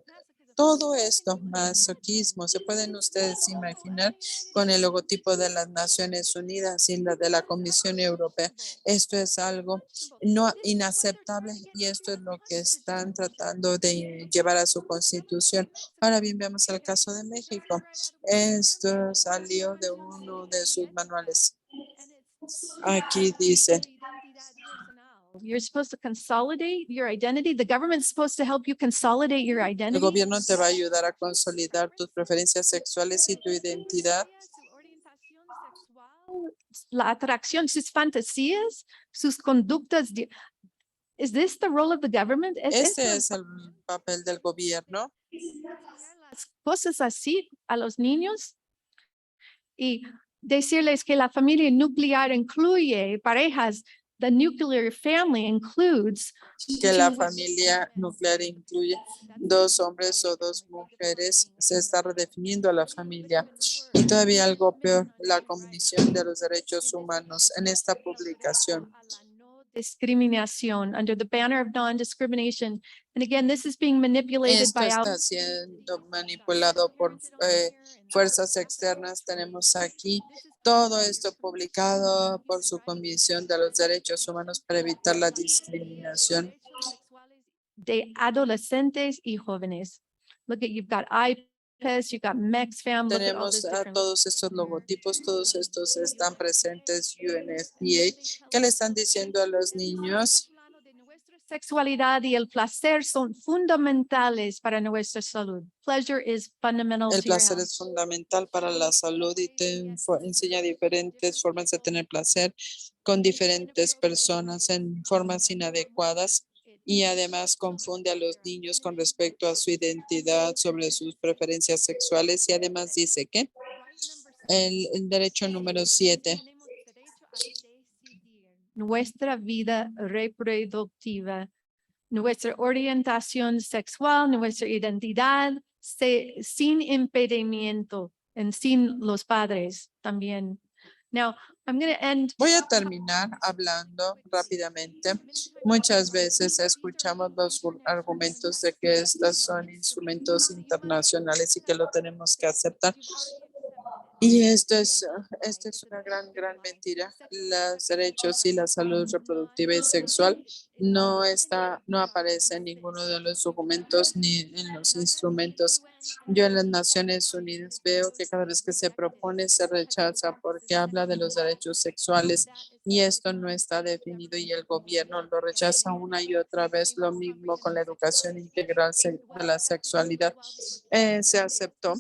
todo esto, masoquismo, se pueden ustedes imaginar con el logotipo de las Naciones Unidas y la de la Comisión Europea. Esto es algo no inaceptable y esto es lo que están tratando de llevar a su constitución. Ahora bien, veamos el caso de México. Esto salió de uno de sus manuales. Aquí dice: You're supposed to consolidate your identity. The government's supposed to help you consolidate your el identity. gobierno te va a ayudar a consolidar tus preferencias sexuales y tu identidad. La atracción, sus fantasías, sus conductas. Is this the role of the government? Este es el papel del gobierno. Las cosas así a los niños y decirles que la familia nuclear incluye parejas. The nuclear family includes Que la familia nuclear incluye 2 hombres o 2 mujeres. Se está redefiniendo a la familia. Y todavía algo peor, la Comisión de los Derechos Humanos en esta publicación. Discriminación under the banner of non-discrimination. And again, this is being manipulated Esto by está siendo manipulado por fuerzas externas. Tenemos aquí todo esto publicado por su Comisión de los Derechos Humanos para evitar la discriminación de adolescentes y jóvenes. Look at, you've got IPES, you've got MEXFAM. Look at all Tenemos these a different. todos estos logotipos, todos estos están presentes. UNFPA, ¿qué le están diciendo a los niños? Sexualidad y el placer son fundamentales para nuestra salud. Pleasure is fundamental El to your placer health. es fundamental para la salud y te enseña diferentes formas de tener placer con diferentes personas en formas inadecuadas. Y además confunde a los niños con respecto a su identidad, sobre sus preferencias sexuales. Y además dice que el derecho número 7. Nuestra vida reproductiva, nuestra orientación sexual, nuestra identidad, sin impedimento y sin los padres también. Now, I'm going to end. Voy a terminar hablando rápidamente. Muchas veces escuchamos los argumentos de que estos son instrumentos internacionales y que lo tenemos que aceptar. Y esto es una gran mentira. Los derechos y la salud reproductiva y sexual no aparece en ninguno de los documentos ni en los instrumentos. Yo en las Naciones Unidas veo que cada vez que se propone se rechaza porque habla de los derechos sexuales y esto no está definido y el gobierno lo rechaza una y otra vez. Lo mismo con la educación integral de la sexualidad. Se aceptó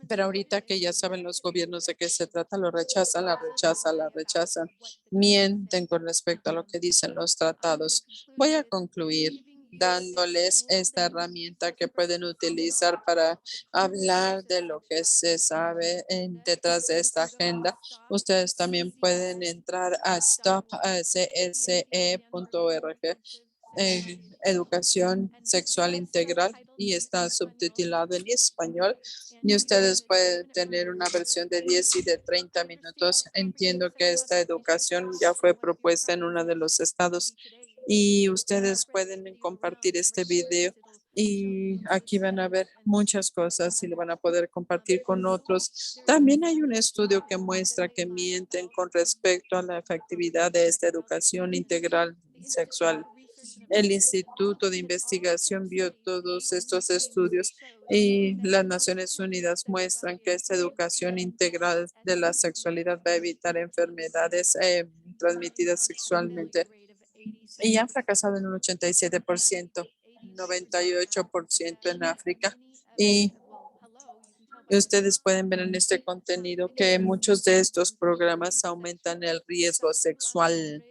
Pero ahorita que ya saben los gobiernos de qué se trata, lo rechazan, la rechazan, mienten con respecto a lo que dicen los tratados. Voy a concluir dándoles esta herramienta que pueden utilizar para hablar de lo que se sabe detrás de esta agenda. Ustedes también pueden entrar a stopcse.org. Educación sexual integral y está subtitulado en español y ustedes pueden tener una versión de 10 y de 30 minutos. Entiendo que esta educación ya fue propuesta en uno de los estados y ustedes pueden compartir este video y aquí van a ver muchas cosas y lo van a poder compartir con otros. También hay un estudio que muestra que mienten con respecto a la efectividad de esta educación integral sexual. El Instituto de Investigación vio todos estos estudios y las Naciones Unidas muestran que esta educación integral de la sexualidad va a evitar enfermedades transmitidas sexualmente y han fracasado en un 87%, 98% en África. Y ustedes pueden ver en este contenido que muchos de estos programas aumentan el riesgo sexual.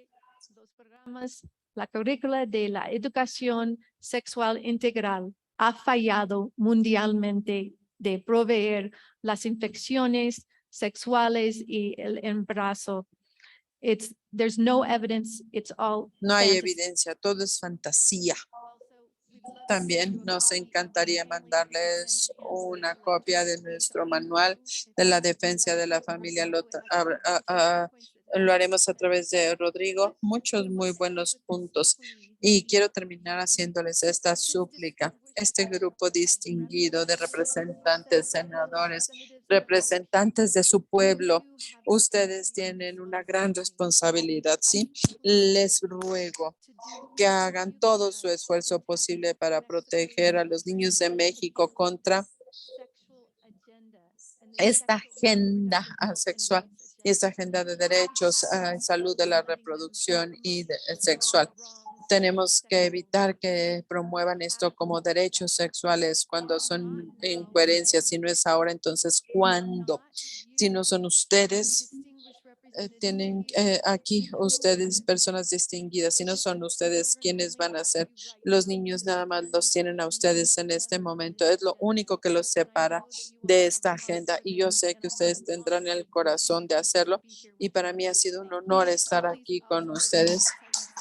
La currícula de la educación sexual integral ha fallado mundialmente de proveer las infecciones sexuales y el embarazo. There's no evidence, it's all No hay fantasy. evidencia, todo es fantasía. También nos encantaría mandarles una copia de nuestro manual de la defensa de la familia. Lo haremos a través de Rodrigo. Muchos muy buenos puntos. Y quiero terminar haciéndoles esta súplica. Este grupo distinguido de representantes, senadores, representantes de su pueblo, ustedes tienen una gran responsabilidad, ¿sí? Les ruego que hagan todo su esfuerzo posible para proteger a los niños de México contra esta agenda sexual y esta agenda de derechos, salud de la reproducción y sexual. Tenemos que evitar que promuevan esto como derechos sexuales cuando son incoherencias. Si no es ahora, entonces ¿cuándo? Si no son ustedes, tienen aquí ustedes personas distinguidas. Si no son ustedes, ¿quiénes van a ser? Los niños nada más los tienen a ustedes en este momento. Es lo único que los separa de esta agenda y yo sé que ustedes tendrán el corazón de hacerlo y para mí ha sido un honor estar aquí con ustedes.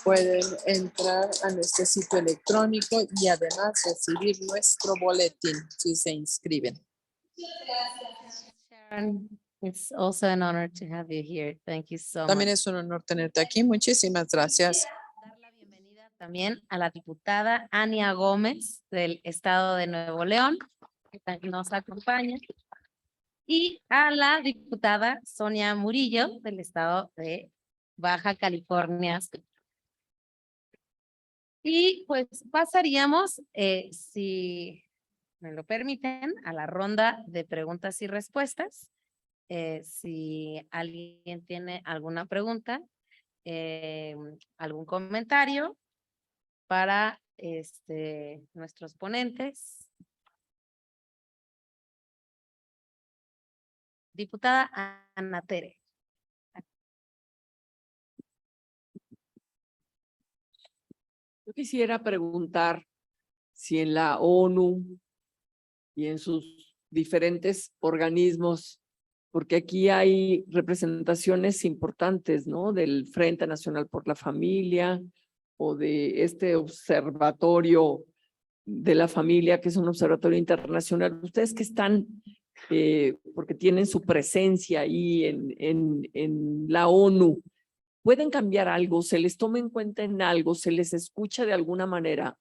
Pueden entrar a nuestro sitio electrónico y además recibir nuestro boletín si se inscriben. Sharon, it's also an honor to have you here. Thank you so También much. es un honor tenerte aquí. Muchísimas gracias. Dar la bienvenida también a la diputada Ania Gómez del estado de Nuevo León, que también nos acompaña, y a la diputada Sonia Murillo del estado de Baja California. Y pues pasaríamos, si me lo permiten, a la ronda de preguntas y respuestas. Si alguien tiene alguna pregunta, algún comentario para nuestros ponentes. Diputada Ana Tere. Yo quisiera preguntar si en la ONU y en sus diferentes organismos, porque aquí hay representaciones importantes, ¿no? Del Frente Nacional por la Familia o de este observatorio de la familia, que es un observatorio internacional. Ustedes que están, porque tienen su presencia ahí en la ONU, ¿pueden cambiar algo? ¿Se les toma en cuenta en algo? ¿Se les escucha de alguna manera?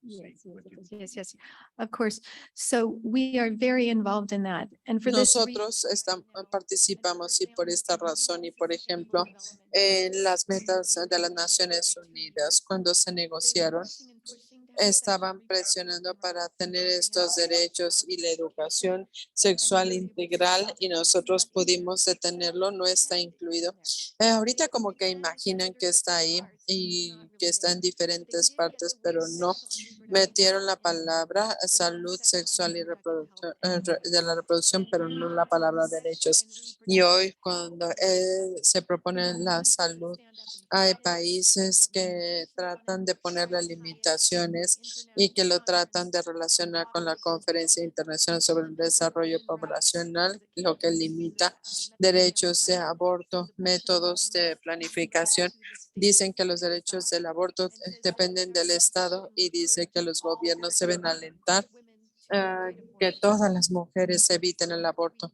Yes. Of course. So we are very involved in that. And for this reason, Nosotros participamos y por esta razón y por ejemplo en las metas de las Naciones Unidas cuando se negociaron estaban presionando para tener estos derechos y la educación sexual integral y nosotros pudimos detenerlo, no está incluido. Ahorita como que imaginan que está ahí y que está en diferentes partes, pero no. Metieron la palabra salud sexual y reproducción, de la reproducción, pero no la palabra derechos. Y hoy cuando se propone la salud, hay países que tratan de ponerle limitaciones y que lo tratan de relacionar con la Conferencia Internacional sobre el Desarrollo Poblacional, lo que limita derechos de aborto, métodos de planificación. Dicen que los derechos del aborto dependen del Estado y dice que los gobiernos deben alentar que todas las mujeres eviten el aborto.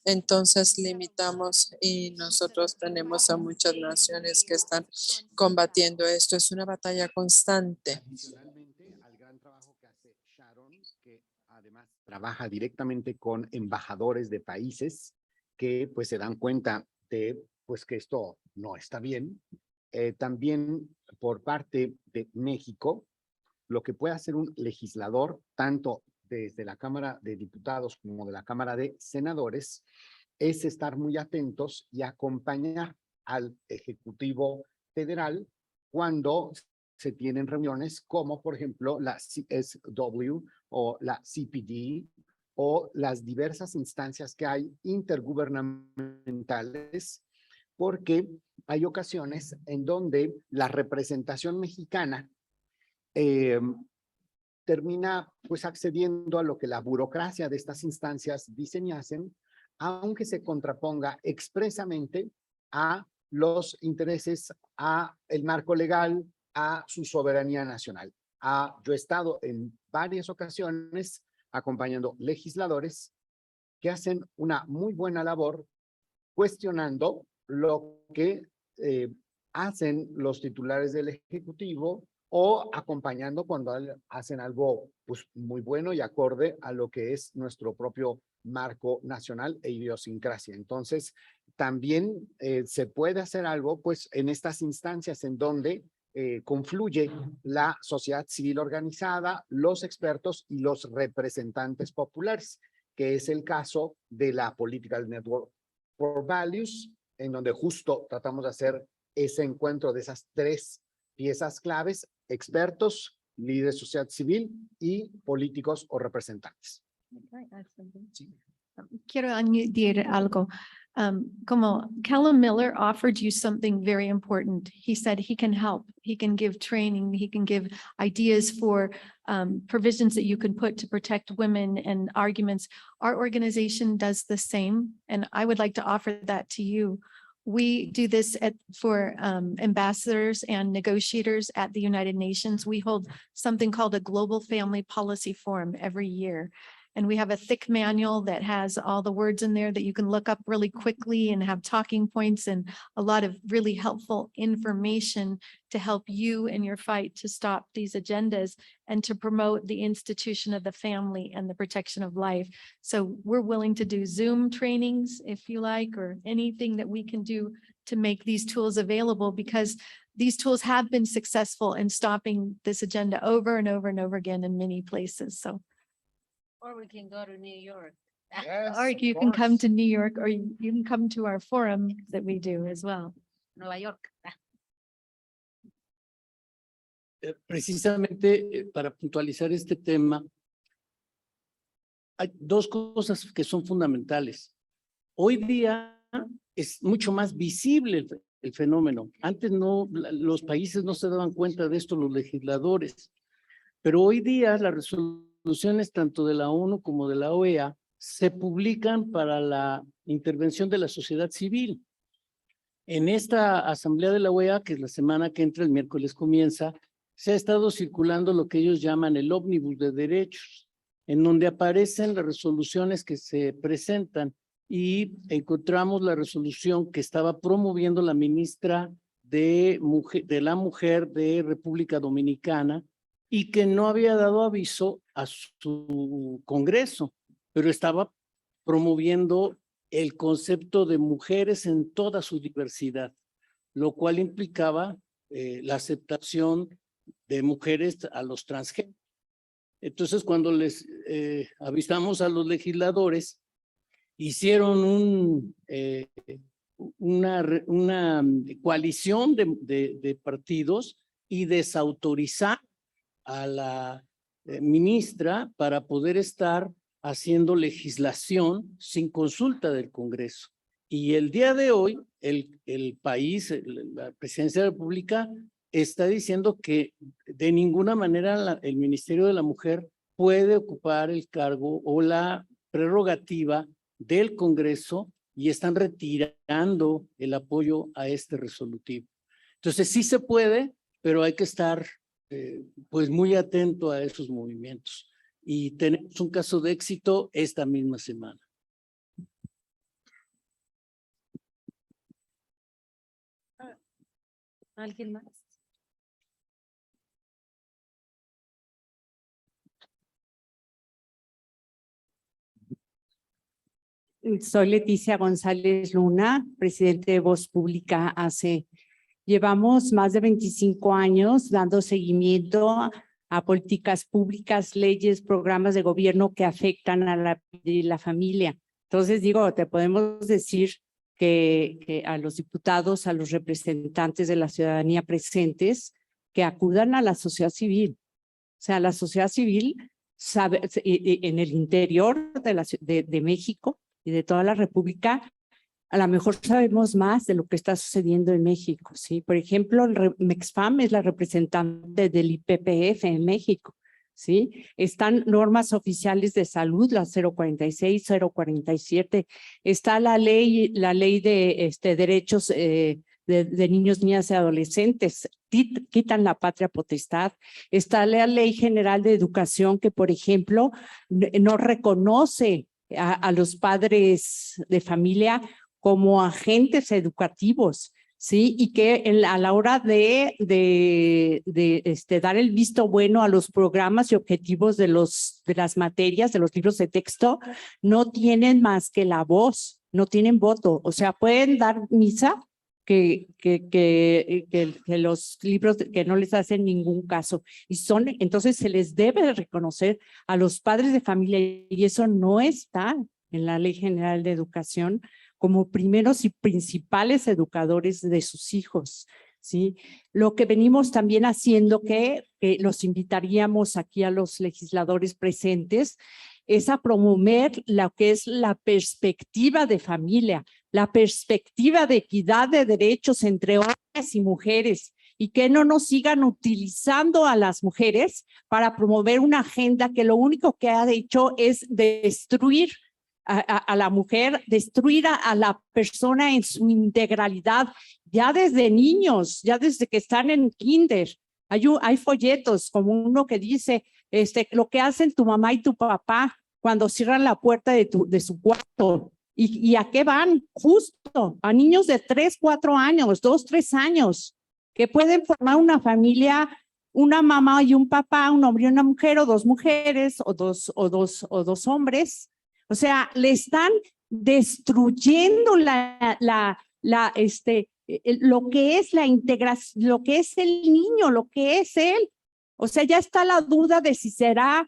Entonces limitamos y nosotros tenemos a muchas naciones que están combatiendo esto. Es una batalla constante. Adicionalmente al gran trabajo que hace Sharon, que además trabaja directamente con embajadores de países que pues se dan cuenta de pues que esto no está bien. También por parte de México, lo que puede hacer un legislador, tanto desde la Cámara de Diputados como de la Cámara de Senadores, es estar muy atentos y acompañar al Ejecutivo Federal cuando se tienen reuniones como, por ejemplo, la CSW o la CPD o las diversas instancias que hay intergubernamentales, porque hay ocasiones en donde la representación mexicana termina pues accediendo a lo que la burocracia de estas instancias dicen y hacen, aunque se contraponga expresamente a los intereses, a el marco legal, a su soberanía nacional. Yo he estado en varias ocasiones acompañando legisladores que hacen una muy buena labor cuestionando lo que hacen los titulares del Ejecutivo o acompañando cuando hacen algo pues, muy bueno y acorde a lo que es nuestro propio marco nacional e idiosincrasia. Entonces, también se puede hacer algo pues en estas instancias en donde confluye la sociedad civil organizada, los expertos y los representantes populares, que es el caso de la Political Network for Values, en donde justo tratamos de hacer ese encuentro de esas tres piezas claves: expertos, líderes de sociedad civil y políticos o representantes. Sí. Quiero añadir algo. Como Callum Miller offered you something very important. He said he can help, he can give training, he can give ideas for provisions that you can put to protect women and arguments. Our organization does the same, and I would like to offer that to you. We do this for ambassadors and negotiators at the United Nations. We hold something called a Global Family Policy Forum every year. And we have a thick manual that has all the words in there that you can look up really quickly and have talking points and a lot of really helpful information to help you in your fight to stop these agendas and to promote the institution of the family and the protection of life. So we're willing to do Zoom trainings if you like, or anything that we can do to make these tools available, because these tools have been successful in stopping this agenda over and over and over again in many places. So. Or we can go to New York. Yes, Or you can come to New York, or you can come to our forum that we do as well. Nueva York. Precisamente para puntualizar este tema, hay dos cosas que son fundamentales. Hoy día es mucho más visible el fenómeno. Antes no, los países no se daban cuenta de esto, los legisladores. Pero hoy día las resoluciones tanto de la ONU como de la OEA se publican para la intervención de la sociedad civil. En esta asamblea de la OEA, que es la semana que entra, el miércoles comienza, se ha estado circulando lo que ellos llaman el ómnibus de derechos, en donde aparecen las resoluciones que se presentan, y encontramos la resolución que estaba promoviendo la ministra de la Mujer de República Dominicana y que no había dado aviso a su Congreso, pero estaba promoviendo el concepto de mujeres en toda su diversidad, lo cual implicaba la aceptación de mujeres a los transgéneros. Entonces, cuando les avisamos a los legisladores, hicieron una coalición de partidos y desautorizar a la ministra para poder estar haciendo legislación sin consulta del Congreso. Y el día de hoy, el país, la Presidencia de la República, está diciendo que de ninguna manera el Ministerio de la Mujer puede ocupar el cargo o la prerrogativa del Congreso y están retirando el apoyo a este resolutivo. Entonces sí se puede, pero hay que estar pues muy atento a esos movimientos. Y tenemos un caso de éxito esta misma semana. ¿Alguien más? Soy Leticia González Luna, presidente de Voz Pública AC. Llevamos más de 25 años dando seguimiento a políticas públicas, leyes, programas de gobierno que afectan a la familia. Entonces, te podemos decir que a los diputados, a los representantes de la ciudadanía presentes, que acudan a la sociedad civil. O sea, la sociedad civil sabe, en el interior de México y de toda la República, a lo mejor sabemos más de lo que está sucediendo en México, ¿sí? Por ejemplo, Mexfam es la representante del IPPF en México, ¿sí? Están normas oficiales de salud, la 046, 047, está la ley de derechos de niños, niñas y adolescentes, quitan la patria potestad. Está la Ley General de Educación que, por ejemplo, no reconoce a los padres de familia como agentes educativos, ¿sí? Y que a la hora de dar el visto bueno a los programas y objetivos de las materias, de los libros de texto, no tienen más que la voz, no tienen voto. O sea, pueden dar misa que los libros que no les hacen ningún caso. Entonces se les debe reconocer a los padres de familia, y eso no está en la Ley General de Educación, como primeros y principales educadores de sus hijos, ¿sí? Lo que venimos también haciendo, que los invitaríamos aquí a los legisladores presentes, es a promover lo que es la perspectiva de familia, la perspectiva de equidad de derechos entre hombres y mujeres, y que no nos sigan utilizando a las mujeres para promover una agenda que lo único que ha hecho es destruir a la mujer, destruir a la persona en su integralidad, ya desde niños, ya desde que están en kinder. Hay folletos como uno que dice lo que hacen tu mamá y tu papá cuando cierran la puerta de su cuarto. ¿Y a qué van? Justo a niños de 3, 4 años, 2, 3 años, que pueden formar una familia, una mamá y un papá, un hombre y una mujer, o 2 mujeres, o dos hombres. O sea, le están destruyendo lo que es la integración, lo que es el niño, lo que es él. O sea, ya está la duda de si será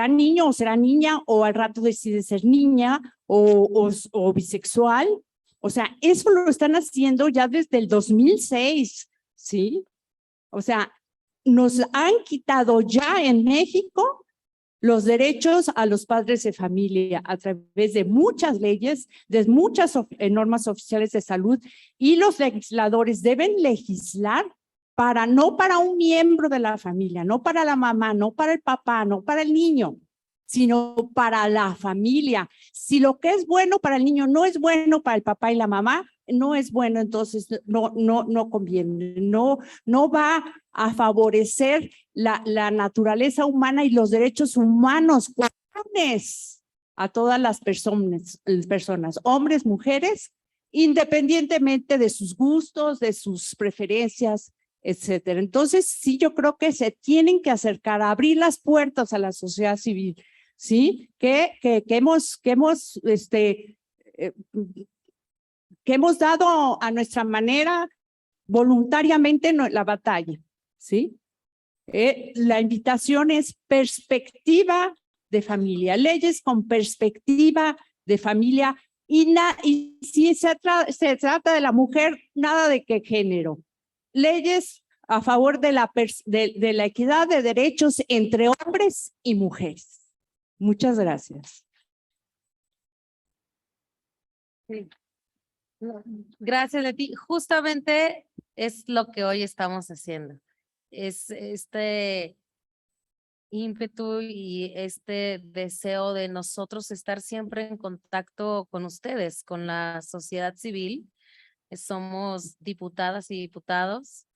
niño o será niña, o al rato decide ser niña o bisexual. O sea, eso lo están haciendo ya desde el 2006, ¿sí? O sea, nos han quitado ya en México los derechos a los padres de familia a través de muchas leyes, de muchas normas oficiales de salud, y los legisladores deben legislar no para un miembro de la familia, no para la mamá, no para el papá, no para el niño, sino para la familia. Si lo que es bueno para el niño no es bueno para el papá y la mamá, no es bueno, entonces no conviene, no va a favorecer la naturaleza humana y los derechos humanos comunes a todas las personas, hombres, mujeres, independientemente de sus gustos, de sus preferencias, etcétera. Entonces, sí, yo creo que se tienen que acercar a abrir las puertas a la sociedad civil, ¿sí? Que hemos dado a nuestra manera voluntariamente la batalla, ¿sí? La invitación es perspectiva de familia, leyes con perspectiva de familia y si se trata de la mujer, nada de qué género. Leyes a favor de la equidad de derechos entre hombres y mujeres. Muchas gracias. Sí. Gracias a ti. Justamente es lo que hoy estamos haciendo. Es este ímpetu y este deseo de nosotros estar siempre en contacto con ustedes, con la sociedad civil. Somos diputadas y diputados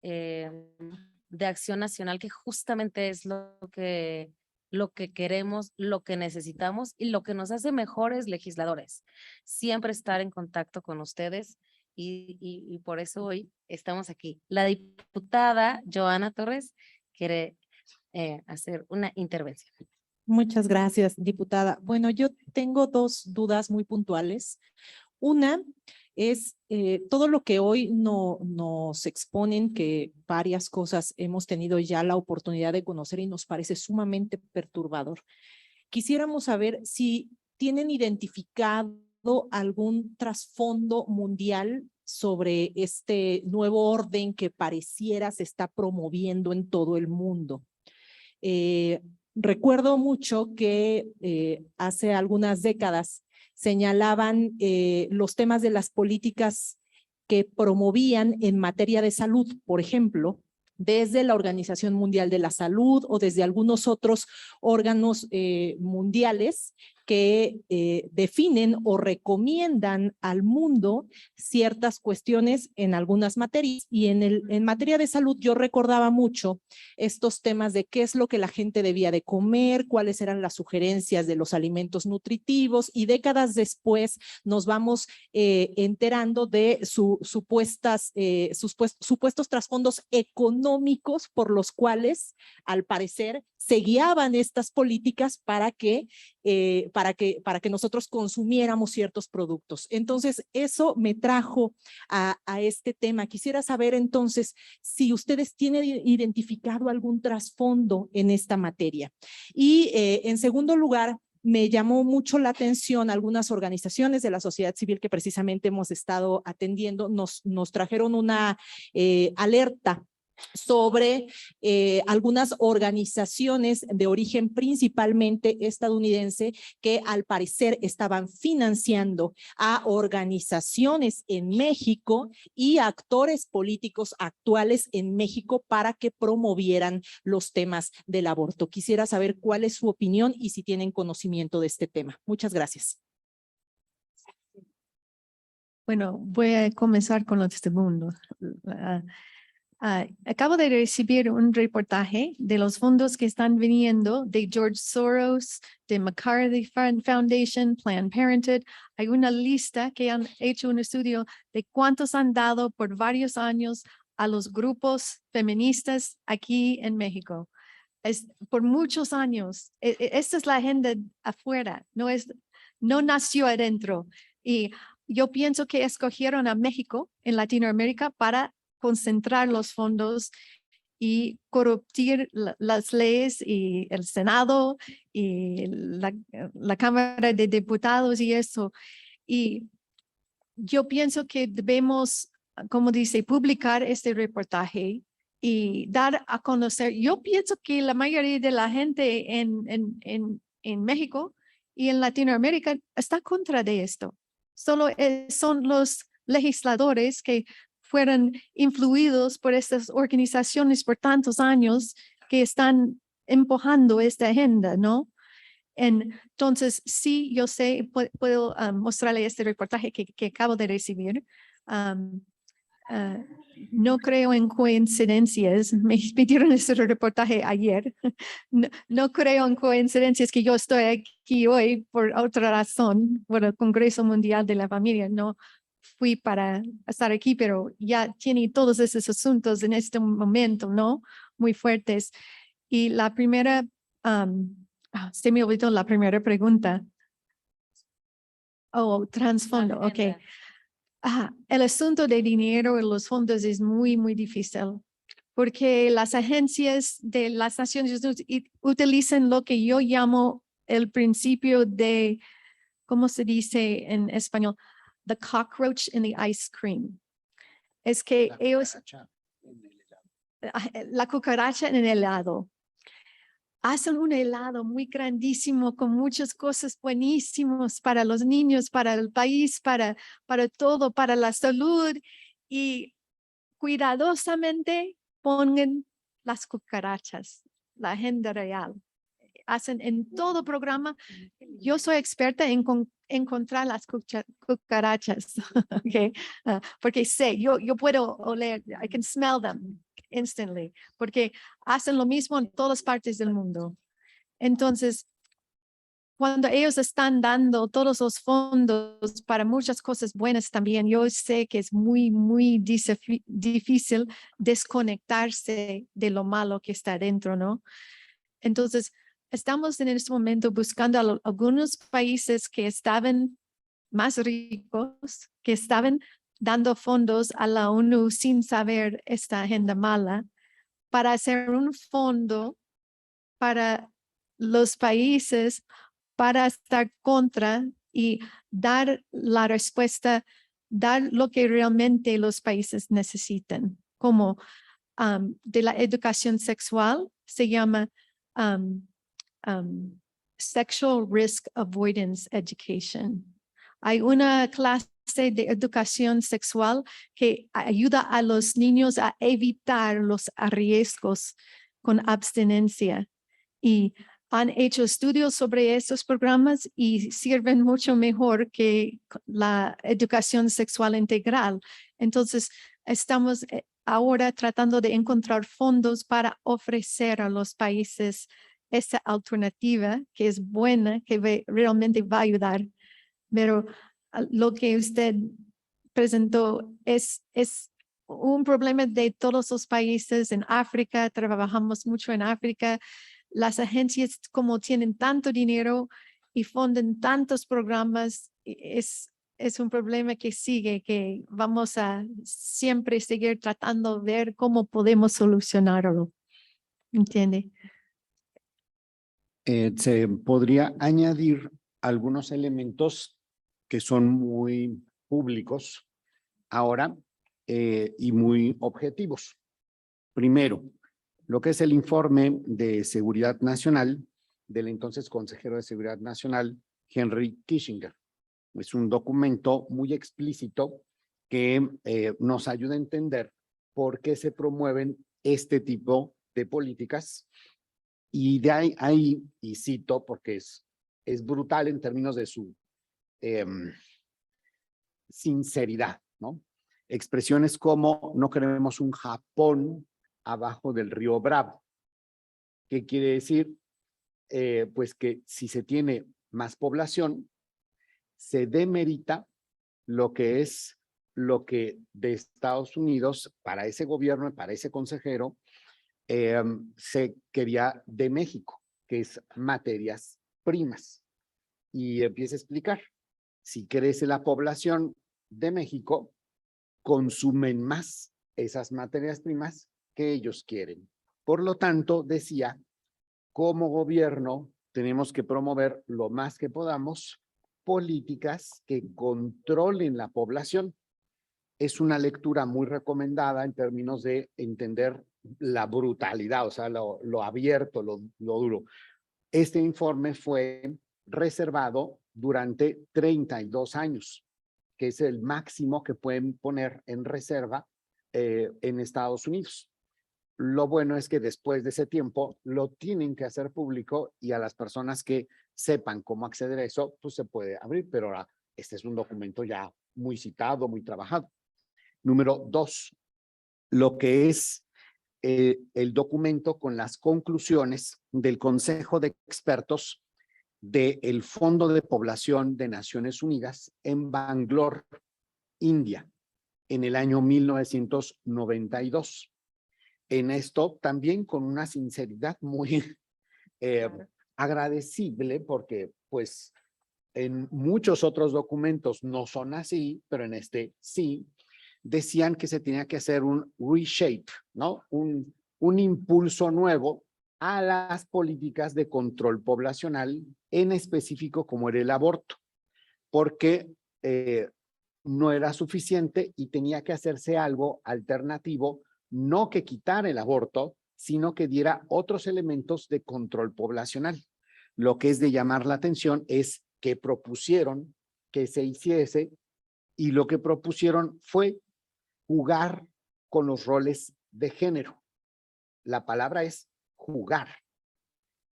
de Acción Nacional, que justamente es lo que queremos, lo que necesitamos y lo que nos hace mejores legisladores. Siempre estar en contacto con ustedes y por eso hoy estamos aquí. La diputada Joana Torres quiere hacer una intervención. Muchas gracias, diputada. Bueno, yo tengo dos dudas muy puntuales. Una es todo lo que hoy nos exponen, que varias cosas hemos tenido ya la oportunidad de conocer y nos parece sumamente perturbador. Quisiéramos saber si tienen identificado algún trasfondo mundial sobre este nuevo orden que pareciera se está promoviendo en todo el mundo. Recuerdo mucho que hace algunas décadas señalaban los temas de las políticas que promovían en materia de salud, por ejemplo, desde la Organización Mundial de la Salud o desde algunos otros órganos mundiales que definen o recomiendan al mundo ciertas cuestiones en algunas materias. Y en materia de salud yo recordaba mucho estos temas de qué es lo que la gente debía de comer, cuáles eran las sugerencias de los alimentos nutritivos, y décadas después nos vamos enterando de supuestos trasfondos económicos por los cuales, al parecer, se guiaban estas políticas para que nosotros consumiéramos ciertos productos. Entonces, eso me trajo a este tema. Quisiera saber entonces si ustedes tienen identificado algún trasfondo en esta materia. Y en segundo lugar, me llamó mucho la atención algunas organizaciones de la sociedad civil que precisamente hemos estado atendiendo, nos trajeron una alerta sobre algunas organizaciones de origen principalmente estadounidense que al parecer estaban financiando a organizaciones en México y a actores políticos actuales en México para que promovieran los temas del aborto. Quisiera saber cuál es su opinión y si tienen conocimiento de este tema. Muchas gracias. Bueno, voy a comenzar con lo segundo. Acabo de recibir un reportaje de los fondos que están viniendo de George Soros, de McCarthy Foundation, Planned Parenthood. Hay una lista que han hecho un estudio de cuántos han dado por varios años a los grupos feministas aquí en México. Por muchos años. Esta es la agenda afuera, no nació adentro. Y yo pienso que escogieron a México en Latinoamérica para concentrar los fondos y corruptir las leyes y el Senado y la Cámara de Diputados y eso. Y yo pienso que debemos, como dice, publicar este reportaje y dar a conocer. Yo pienso que la mayoría de la gente en México y en Latinoamérica está contra de esto. Solo son los legisladores que fueron influidos por estas organizaciones por tantos años que están empujando esta agenda, ¿no? Entonces, sí, yo sé, puedo mostrarle este reportaje que acabo de recibir. No creo en coincidencias. Me pidieron este reportaje ayer. No creo en coincidencias que yo estoy aquí hoy por otra razón, por el Congreso Mundial de la Familia. No fui para estar aquí, pero ya tiene todos esos asuntos en este momento, ¿no? Muy fuertes. Y la primera, se me olvidó la primera pregunta. Oh, trasfondo, ok. El asunto de dinero y los fondos es muy, muy difícil. porque las agencias de las Naciones Unidas utilizan lo que yo llamo el principio de, ¿cómo se dice en español? The cockroach in the ice cream. Es que ellos, la cucaracha en el helado. Hacen un helado muy grandísimo con muchas cosas buenísimas para los niños, para el país, para todo, para la salud. Y cuidadosamente pongan las cucarachas, la agenda real. Hacen en todo programa. Yo soy experta en encontrar las cucarachas, okay? Porque sé, yo puedo oler, I can smell them instantly, porque hacen lo mismo en todas partes del mundo. Entonces, cuando ellos están dando todos los fondos para muchas cosas buenas también, yo sé que es muy, muy difícil desconectarse de lo malo que está dentro, ¿no? Entonces, estamos en este momento buscando algunos países que estaban más ricos, que estaban dando fondos a la ONU sin saber esta agenda mala, para hacer un fondo para los países para estar contra y dar la respuesta, dar lo que realmente los países necesitan, como de la educación sexual, se llama Sexual Risk Avoidance Education. Hay una clase de educación sexual que ayuda a los niños a evitar los riesgos con abstinencia. Y han hecho estudios sobre estos programas y sirven mucho mejor que la educación sexual integral. Entonces, estamos ahora tratando de encontrar fondos para ofrecer a los países esa alternativa que es buena, que realmente va a ayudar. Pero lo que usted presentó es un problema de todos los países. En África, trabajamos mucho en África. Las agencias, como tienen tanto dinero y fundan tantos programas, es un problema que sigue, que vamos a siempre seguir tratando de ver cómo podemos solucionarlo. ¿Entiende? Se podría añadir algunos elementos que son muy públicos ahora y muy objetivos. Primero, lo que es el informe de seguridad nacional del entonces consejero de seguridad nacional, Henry Kissinger. Es un documento muy explícito que nos ayuda a entender por qué se promueven este tipo de políticas. Y de ahí, y cito porque es brutal en términos de su sinceridad, ¿no? Expresiones como no queremos un Japón abajo del río Bravo. ¿Qué quiere decir? Pues que si se tiene más población, se demerita lo que de Estados Unidos para ese gobierno, para ese consejero, se quería de México, que es materias primas. Y empieza a explicar, si crece la población de México, consumen más esas materias primas que ellos quieren. Por lo tanto, decía, como gobierno tenemos que promover lo más que podamos políticas que controlen la población. Es una lectura muy recomendada en términos de entender la brutalidad, o sea, lo abierto, lo duro. Este informe fue reservado durante 32 años, que es el máximo que pueden poner en reserva en Estados Unidos. Lo bueno es que después de ese tiempo lo tienen que hacer público y a las personas que sepan cómo acceder a eso, pues se puede abrir, pero ahora este es un documento ya muy citado, muy trabajado. Número 2, lo que es el documento con las conclusiones del Consejo de Expertos del Fondo de Población de Naciones Unidas en Bangalore, India, en el año 1992. En esto también con una sinceridad muy agradecible, porque pues en muchos otros documentos no son así, pero en este sí. decían que se tenía que hacer un reshape, ¿no? Un impulso nuevo a las políticas de control poblacional, en específico como era el aborto, porque no era suficiente y tenía que hacerse algo alternativo, no que quitara el aborto, sino que diera otros elementos de control poblacional. Lo que es de llamar la atención es que propusieron que se hiciese, y lo que propusieron fue jugar con los roles de género. La palabra es jugar.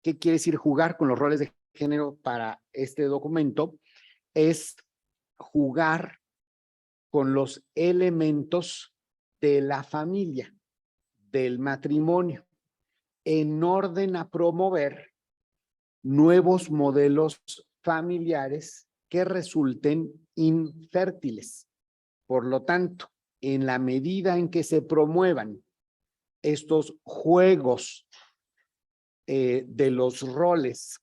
¿Qué quiere decir jugar con los roles de género para este documento? Es jugar con los elementos de la familia, del matrimonio, en orden a promover nuevos modelos familiares que resulten infértiles. Por lo tanto, en la medida en que se promuevan estos juegos de los roles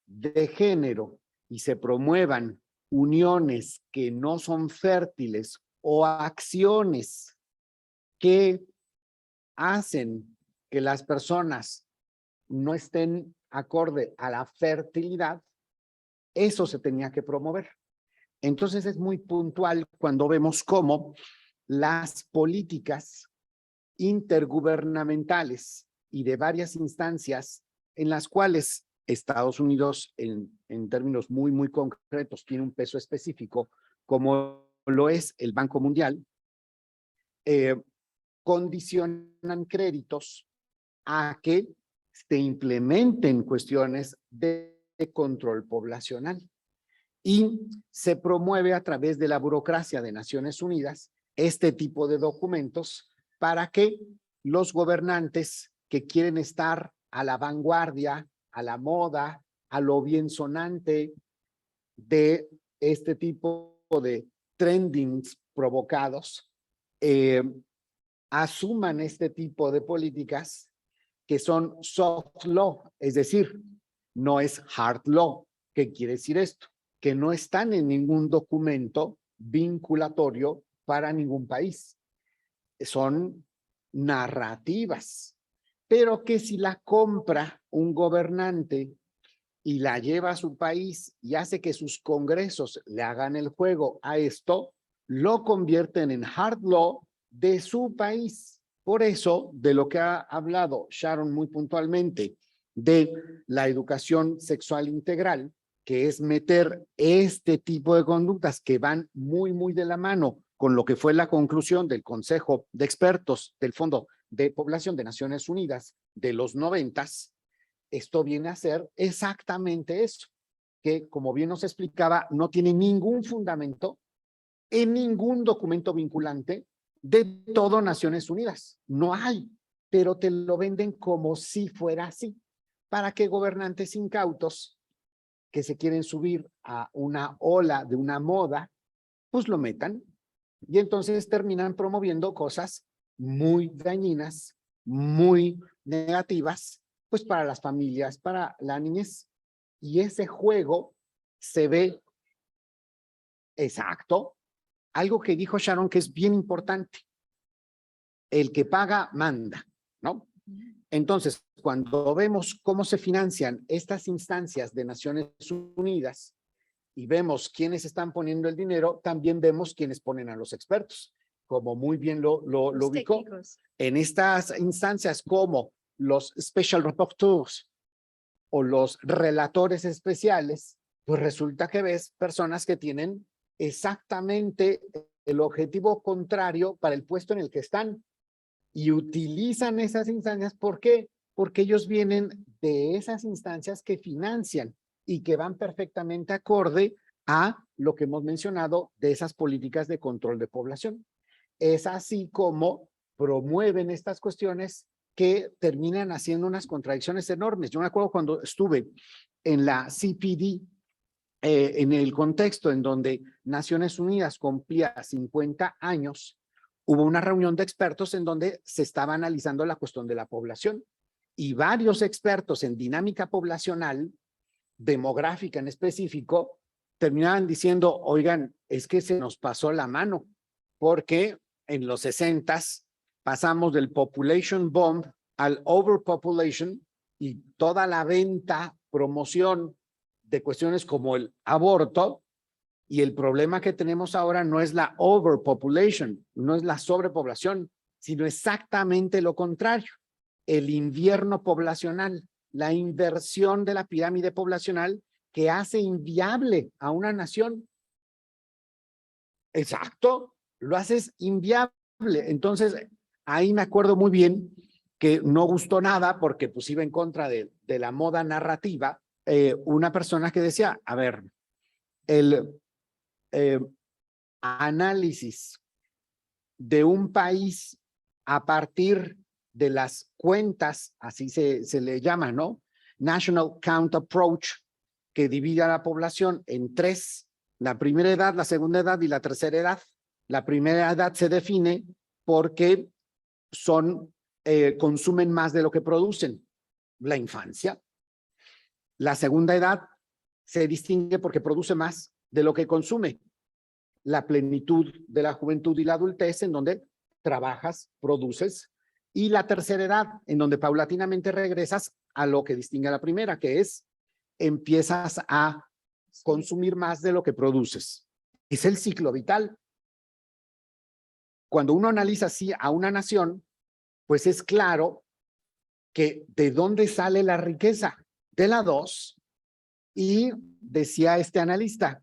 de género y se promuevan uniones que no son fértiles o acciones que hacen que las personas no estén acorde a la fertilidad, eso se tenía que promover. Entonces es muy puntual cuando vemos cómo las políticas intergubernamentales y de varias instancias en las cuales Estados Unidos en términos muy concretos tiene un peso específico, como lo es el Banco Mundial, condicionan créditos a que se implementen cuestiones de control poblacional y se promueve a través de la burocracia de Naciones Unidas este tipo de documentos para que los gobernantes que quieren estar a la vanguardia, a la moda, a lo bien sonante de este tipo de trendings provocados, asuman este tipo de políticas que son soft law, es decir, no es hard law. ¿Qué quiere decir esto? Que no están en ningún documento vinculatorio para ningún país. Son narrativas, pero que si la compra un gobernante y la lleva a su país y hace que sus congresos le hagan el juego a esto, lo convierten en hard law de su país. Por eso, de lo que ha hablado Sharon muy puntualmente, de la educación sexual integral, que es meter este tipo de conductas que van muy de la mano con lo que fue la conclusión del Consejo de Expertos del Fondo de Población de Naciones Unidas de los 90s, esto viene a ser exactamente eso, que como bien nos explicaba, no tiene ningún fundamento en ningún documento vinculante de todo Naciones Unidas. No hay, pero te lo venden como si fuera así, para que gobernantes incautos que se quieren subir a una ola de una moda, pues lo metan y entonces terminan promoviendo cosas muy dañinas, muy negativas, pues para las familias, para la niñez. Y ese juego se ve exacto. Algo que dijo Sharon que es bien importante. El que paga, manda, ¿no? Entonces, cuando vemos cómo se financian estas instancias de Naciones Unidas y vemos quiénes están poniendo el dinero, también vemos quiénes ponen a los expertos. Como muy bien lo ubicó. En estas instancias como los special rapporteurs o los relatores especiales, pues resulta que ves personas que tienen exactamente el objetivo contrario para el puesto en el que están y utilizan esas instancias. ¿Por qué? Porque ellos vienen de esas instancias que financian y que van perfectamente acorde a lo que hemos mencionado de esas políticas de control de población. Es así como promueven estas cuestiones que terminan haciendo unas contradicciones enormes. Yo me acuerdo cuando estuve en la CPD, en el contexto en donde Naciones Unidas cumplía 50 años, hubo una reunión de expertos en donde se estaba analizando la cuestión de la población y varios expertos en dinámica poblacional, demográfica en específico, terminaban diciendo, oigan, es que se nos pasó la mano, porque en los 60s, pasamos del population bomb al overpopulation y toda la venta, promoción de cuestiones como el aborto. Y el problema que tenemos ahora no es la overpopulation, no es la sobrepoblación, sino exactamente lo contrario, el invierno poblacional, la inversión de la pirámide poblacional que hace inviable a una nación. Exacto, lo haces inviable. Entonces, ahí me acuerdo muy bien que no gustó nada porque pues iba en contra de la moda narrativa, una persona que decía, a ver, el análisis de un país a partir de las cuentas, así se le llama, ¿no? National Count Approach, que divide a la población en tres: la primera edad, la segunda edad y la tercera edad. La primera edad se define porque consumen más de lo que producen, la infancia. La segunda edad se distingue porque produce más de lo que consume, la plenitud de la juventud y la adultez, en donde trabajas, produces, y la tercera edad, en donde paulatinamente regresas a lo que distingue a la primera, que es empiezas a consumir más de lo que produces. Es el ciclo vital. Cuando uno analiza así a una nación, pues es claro que de dónde sale la riqueza, de la dos. Y decía este analista,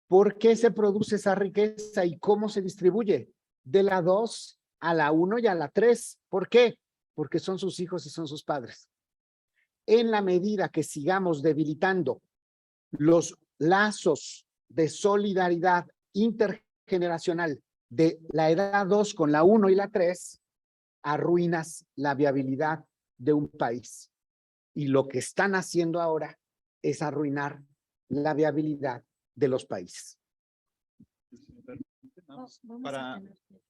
¿por qué se produce esa riqueza y cómo se distribuye? De la 2 a la 1 y a la 3. ¿Por qué? Porque son sus hijos y son sus padres. En la medida que sigamos debilitando los lazos de solidaridad intergeneracional de la edad 2 con la 1 y la 3, arruinas la viabilidad de un país. Y lo que están haciendo ahora es arruinar la viabilidad de los países.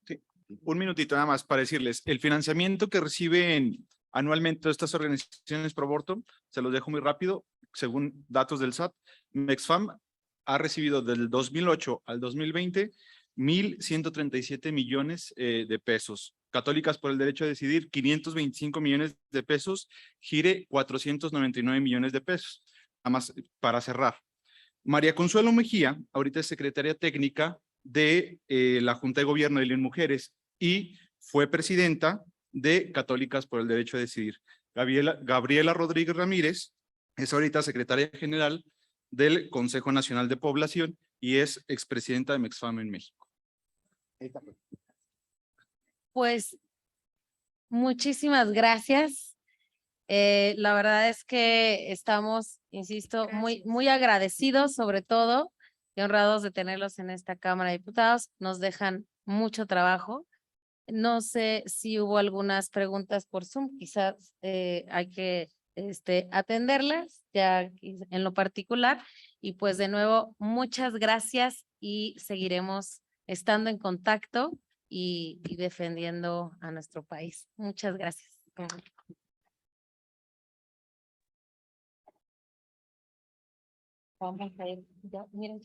Sí, un minutito nada más para decirles, el financiamiento que reciben anualmente estas organizaciones pro aborto, se los dejo muy rápido, según datos del SAT, Mexfam ha recibido del 2008 al 2020 1,137 millones de pesos. Católicas por el Derecho a Decidir, 525 millones de pesos, Gire, 499 millones de pesos. Nada más para cerrar. María Consuelo Mejía, ahorita es secretaria técnica de la Junta de Gobierno de Lin Mujeres y fue presidenta de Católicas por el Derecho a Decidir. Gabriela Rodríguez Ramírez es ahorita secretaria general del Consejo Nacional de Población y es expresidenta de Mexfam en México. Pues muchísimas gracias. La verdad es que estamos, insisto, muy agradecidos, sobre todo, y honrados de tenerlos en esta Cámara de Diputados. Nos dejan mucho trabajo. No sé si hubo algunas preguntas por Zoom, quizás hay que atenderlas ya en lo particular. Y pues de nuevo, muchas gracias y seguiremos estando en contacto y defendiendo a nuestro país. Muchas gracias. Vamos a ir, ya, miren.